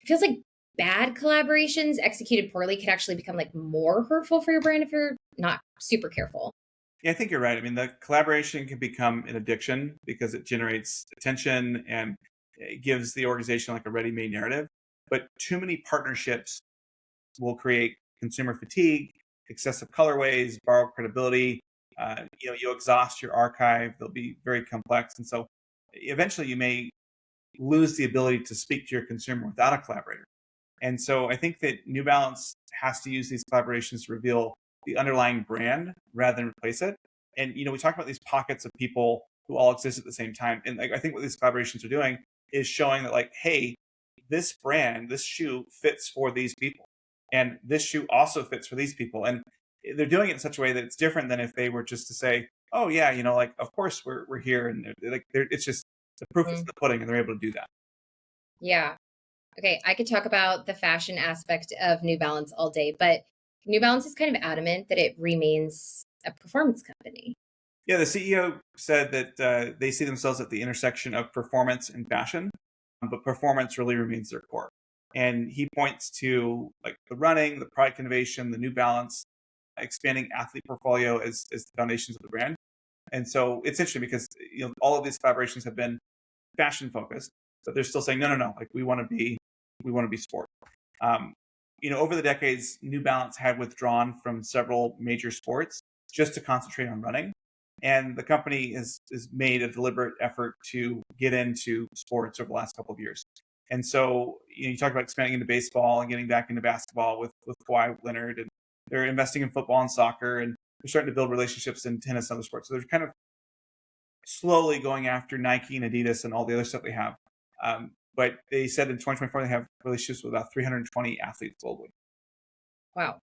Speaker 1: It feels like bad collaborations executed poorly could actually become like more hurtful for your brand if you're not super careful.
Speaker 2: Yeah, I think you're right. I mean, the collaboration can become an addiction because it generates attention and it gives the organization like a ready-made narrative. But too many partnerships will create consumer fatigue, excessive colorways, borrow credibility. You exhaust your archive; they'll be very complex, and so eventually you may lose the ability to speak to your consumer without a collaborator. And so I think that New Balance has to use these collaborations to reveal the underlying brand rather than replace it. And we talk about these pockets of people who all exist at the same time, and like I think what these collaborations are doing is showing that like, hey, this brand, this shoe fits for these people, and this shoe also fits for these people, and they're doing it in such a way that it's different than if they were just to say, oh yeah, like of course we're here, and it's just the proof is in the pudding, and they're able to do that.
Speaker 1: Yeah. Okay, I could talk about the fashion aspect of New Balance all day, but New Balance is kind of adamant that it remains a performance company.
Speaker 2: Yeah, the CEO said that they see themselves at the intersection of performance and fashion, but performance really remains their core. And he points to like the running, the product innovation, the New Balance expanding athlete portfolio as the foundations of the brand. And so it's interesting because all of these collaborations have been fashion focused, but they're still saying no, like we want to be sport. Over the decades, New Balance had withdrawn from several major sports just to concentrate on running. And the company has made a deliberate effort to get into sports over the last couple of years. And so you talk about expanding into baseball and getting back into basketball with Kawhi Leonard, and they're investing in football and soccer, and they're starting to build relationships in tennis and other sports. So they're kind of slowly going after Nike and Adidas and all the other stuff they have. But they said in 2024 they have relationships with about 320 athletes globally.
Speaker 1: Wow.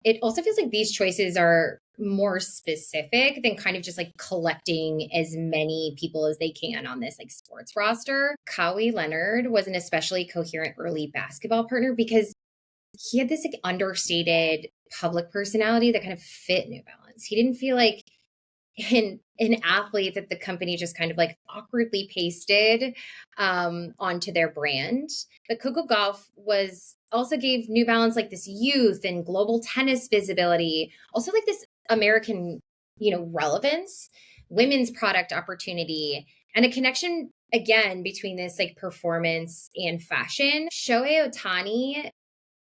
Speaker 1: It also feels like these choices are more specific than kind of just like collecting as many people as they can on this like sports roster. Kawhi Leonard was an especially coherent early basketball partner because he had this like understated public personality that kind of fit New Balance. He didn't feel like an athlete that the company just kind of like awkwardly pasted onto their brand. But Coco Golf was also gave New Balance like this youth and global tennis visibility, also like this American, relevance, women's product opportunity, and a connection again between this like performance and fashion. Shohei Ohtani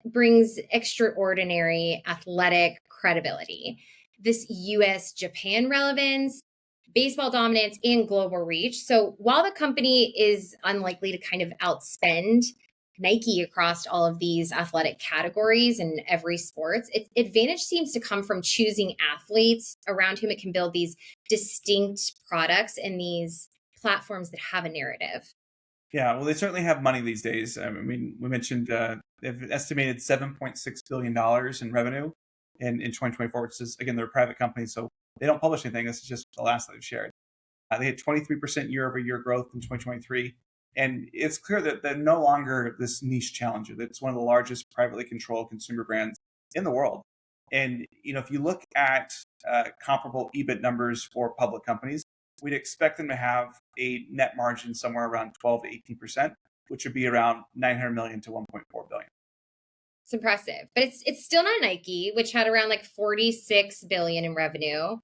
Speaker 1: brings extraordinary athletic credibility, this US Japan relevance, baseball dominance, and global reach. So while the company is unlikely to kind of outspend Nike across all of these athletic categories in every sports, its advantage seems to come from choosing athletes around whom it can build these distinct products and these platforms that have a narrative.
Speaker 2: Yeah, well, they certainly have money these days. I mean, we mentioned they've estimated $7.6 billion in revenue in 2024, which is, again, they're a private company, so they don't publish anything. This is just the last that they've shared. They had 23% year-over-year growth in 2023. And it's clear that they're no longer this niche challenger. It's one of the largest privately controlled consumer brands in the world. And if you look at comparable EBIT numbers for public companies, we'd expect them to have a net margin somewhere around 12 to 18%, which would be around 900 million to 1.4 billion.
Speaker 1: It's impressive, but it's still not Nike, which had around like 46 billion in revenue.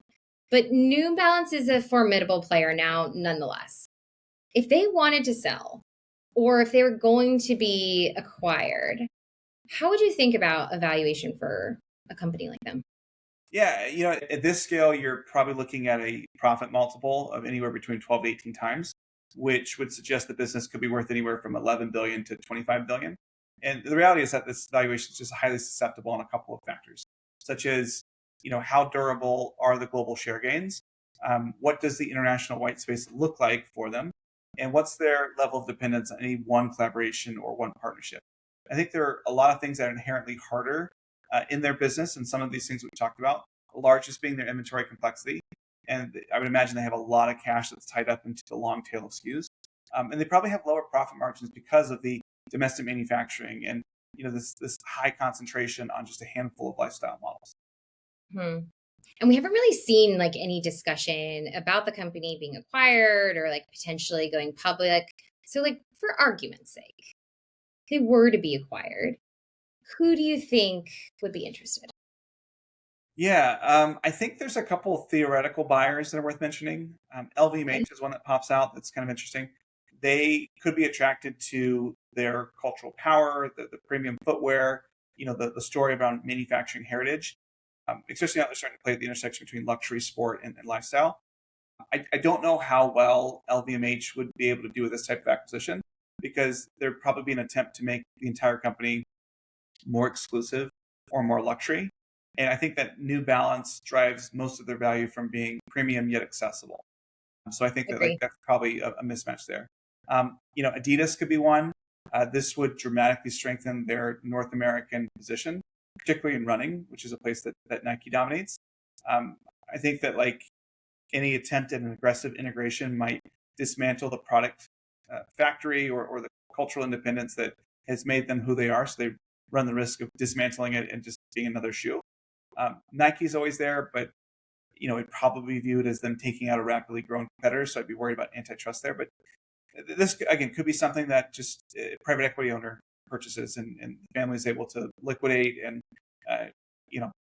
Speaker 1: But New Balance is a formidable player now, nonetheless. If they wanted to sell, or if they were going to be acquired, how would you think about a valuation for a company like them?
Speaker 2: Yeah, at this scale, you're probably looking at a profit multiple of anywhere between 12 to 18 times, which would suggest the business could be worth anywhere from 11 billion to 25 billion. And the reality is that this valuation is just highly susceptible on a couple of factors, such as, how durable are the global share gains? What does the international white space look like for them? And what's their level of dependence on any one collaboration or one partnership? I think there are a lot of things that are inherently harder in their business, and some of these things we've talked about, the largest being their inventory complexity. And I would imagine they have a lot of cash that's tied up into the long tail of SKUs. And they probably have lower profit margins because of the domestic manufacturing and this high concentration on just a handful of lifestyle models.
Speaker 1: And we haven't really seen like any discussion about the company being acquired or like potentially going public. So like for argument's sake, if they were to be acquired, who do you think would be interested?
Speaker 2: Yeah, I think there's a couple of theoretical buyers that are worth mentioning. LVMH is one that pops out that's kind of interesting. They could be attracted to their cultural power, the premium footwear, the story around manufacturing heritage, especially now they're starting to play at the intersection between luxury, sport, and lifestyle. I don't know how well LVMH would be able to do with this type of acquisition because there'd probably be an attempt to make the entire company more exclusive or more luxury. And I think that New Balance drives most of their value from being premium yet accessible. So I think that that's probably a mismatch there. Adidas could be one. This would dramatically strengthen their North American position, particularly in running, which is a place that Nike dominates. I think that like any attempt at an aggressive integration might dismantle the product factory or the cultural independence that has made them who they are. So they run the risk of dismantling it and just being another shoe. Nike's always there, but it'd probably be viewed as them taking out a rapidly growing competitor. So I'd be worried about antitrust there. But this again could be something that just a private equity owner purchases and the family is able to liquidate and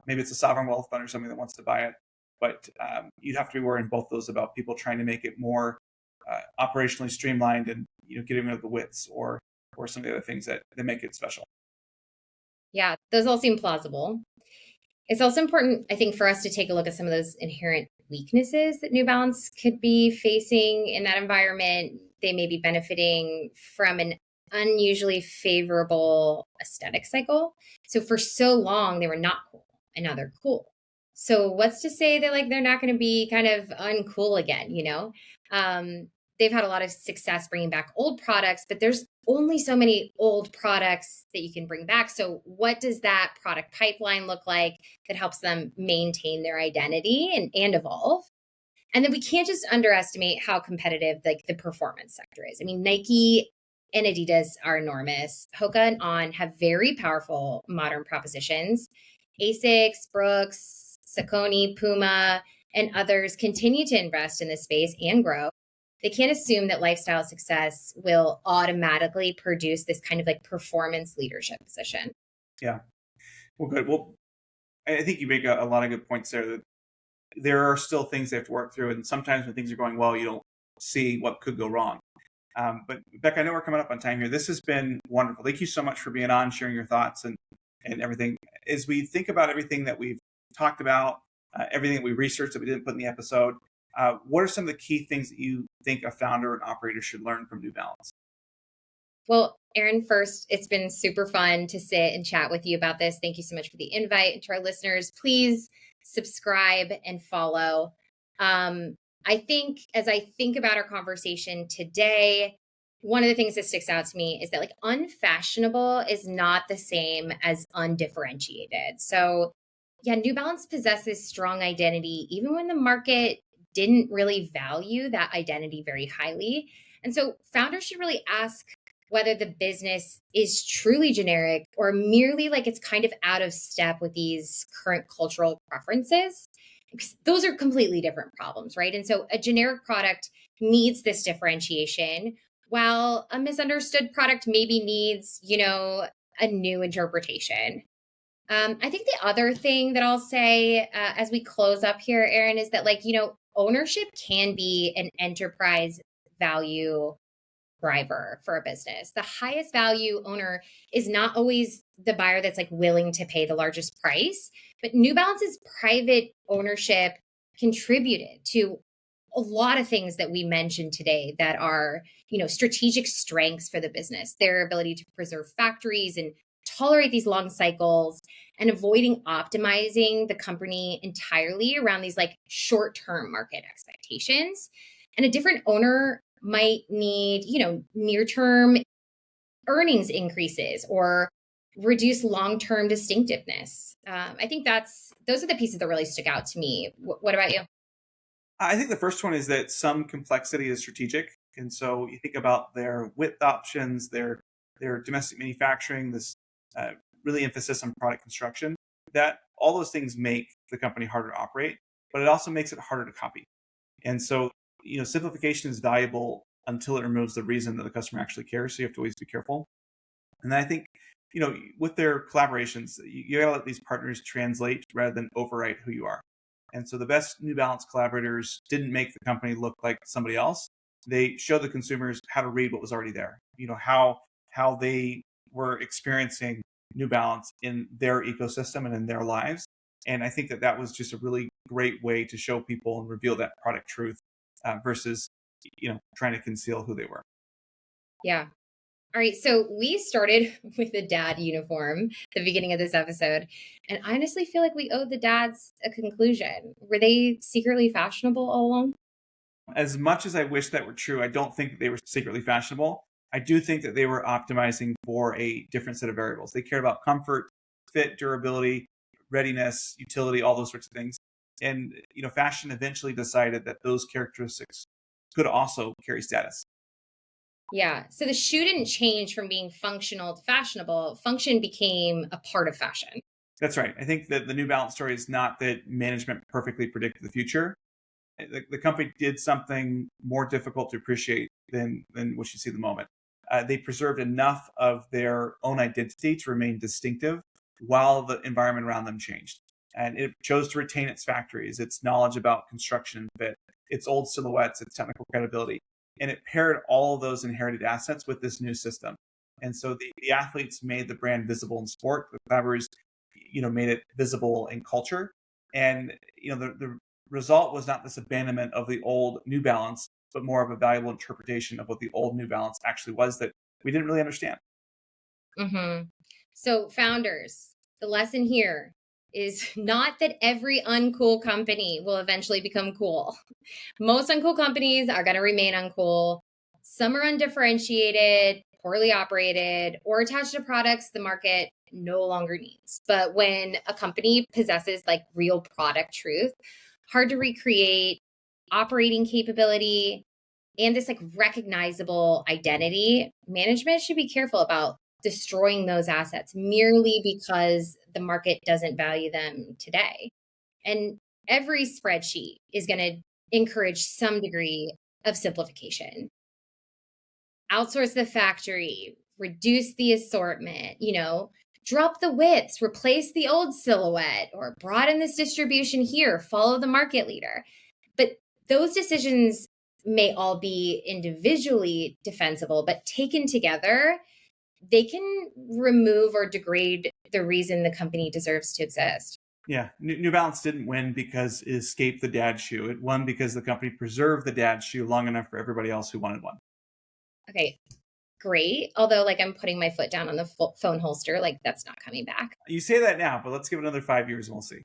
Speaker 2: maybe it's a sovereign wealth fund or something that wants to buy it. But you'd have to be worrying both those about people trying to make it more operationally streamlined and getting rid of the widths or some of the other things that make it special.
Speaker 1: Yeah, those all seem plausible. It's also important, I think, for us to take a look at some of those inherent weaknesses that New Balance could be facing in that environment. They may be benefiting from an unusually favorable aesthetic cycle. So for so long, they were not cool, and now they're cool. So what's to say that they're not going to be kind of uncool again? They've had a lot of success bringing back old products, but there's only so many old products that you can bring back. So what does that product pipeline look like that helps them maintain their identity and evolve? And then we can't just underestimate how competitive the performance sector is. I mean, Nike and Adidas are enormous. Hoka and On have very powerful modern propositions. Asics, Brooks, Saucony, Puma, and others continue to invest in this space and grow. They can't assume that lifestyle success will automatically produce this kind of performance leadership position.
Speaker 2: Yeah. Well, good. Well, I think you make a lot of good points there. That there are still things they have to work through, and sometimes when things are going well, you don't see what could go wrong. But Becca, I know we're coming up on time here. This has been wonderful. Thank you so much for being on, sharing your thoughts and everything. As we think about everything that we've talked about, everything that we researched that we didn't put in the episode, what are some of the key things that you think a founder and operator should learn from New Balance?
Speaker 1: Well, Aaron, first, it's been super fun to sit and chat with you about this. Thank you so much for the invite. And to our listeners, please subscribe and follow. I think as I think about our conversation today, one of the things that sticks out to me is that unfashionable is not the same as undifferentiated. So yeah, New Balance possesses strong identity, even when the market didn't really value that identity very highly. And so founders should really ask whether the business is truly generic or merely it's kind of out of step with these current cultural preferences. Because those are completely different problems, right? And so a generic product needs this differentiation, while a misunderstood product maybe needs, a new interpretation. I think the other thing that I'll say as we close up here, Aaron, is that ownership can be an enterprise value driver for a business. The highest value owner is not always the buyer that's willing to pay the largest price, but New Balance's private ownership contributed to a lot of things that we mentioned today that are, strategic strengths for the business, their ability to preserve factories and tolerate these long cycles and avoiding optimizing the company entirely around these short-term market expectations. And a different owner might need, near-term earnings increases or reduce long-term distinctiveness. I think those are the pieces that really stick out to me. What about you?
Speaker 2: I think the first one is that some complexity is strategic. And so you think about their width options, their domestic manufacturing, this really emphasis on product construction, that all those things make the company harder to operate, but it also makes it harder to copy. And so, simplification is valuable until it removes the reason that the customer actually cares. So you have to always be careful. And then I think, with their collaborations, you gotta let these partners translate rather than overwrite who you are. And so the best New Balance collaborators didn't make the company look like somebody else. They showed the consumers how to read what was already there, how they were experiencing New Balance in their ecosystem and in their lives. And I think that was just a really great way to show people and reveal that product truth versus, trying to conceal who they were.
Speaker 1: Yeah. All right. So we started with the dad uniform at the beginning of this episode. And I honestly feel like we owe the dads a conclusion. Were they secretly fashionable all along?
Speaker 2: As much as I wish that were true, I don't think that they were secretly fashionable. I do think that they were optimizing for a different set of variables. They cared about comfort, fit, durability, readiness, utility, all those sorts of things. And, fashion eventually decided that those characteristics could also carry status.
Speaker 1: Yeah. So the shoe didn't change from being functional to fashionable. Function became a part of fashion.
Speaker 2: That's right. I think that the New Balance story is not that management perfectly predicted the future. The company did something more difficult to appreciate than what you see at the moment. They preserved enough of their own identity to remain distinctive, while the environment around them changed. And it chose to retain its factories, its knowledge about construction and fit, its old silhouettes, its technical credibility. And it paired all of those inherited assets with this new system. And so the athletes made the brand visible in sport. The Climbers, made it visible in culture. And, the result was not this abandonment of the old New Balance, but more of a valuable interpretation of what the old New Balance actually was that we didn't really understand.
Speaker 1: Mm-hmm. So founders, the lesson here is not that every uncool company will eventually become cool. Most uncool companies are going to remain uncool. Some are undifferentiated, poorly operated, or attached to products the market no longer needs. But when a company possesses like real product truth, hard to recreate, operating capability, and this like recognizable identity, management should be careful about destroying those assets merely because the market doesn't value them today. And every spreadsheet is going to encourage some degree of simplification. Outsource the factory, reduce the assortment, drop the widths, replace the old silhouette, or broaden this distribution here, follow the market leader. But those decisions may all be individually defensible, but taken together, they can remove or degrade the reason the company deserves to exist.
Speaker 2: Yeah, New Balance didn't win because it escaped the dad shoe. It won because the company preserved the dad shoe long enough for everybody else who wanted one.
Speaker 1: Okay, great. Although, like, I'm putting my foot down on the phone holster, like, that's not coming back.
Speaker 2: You say that now, but let's give it another 5 years and we'll see.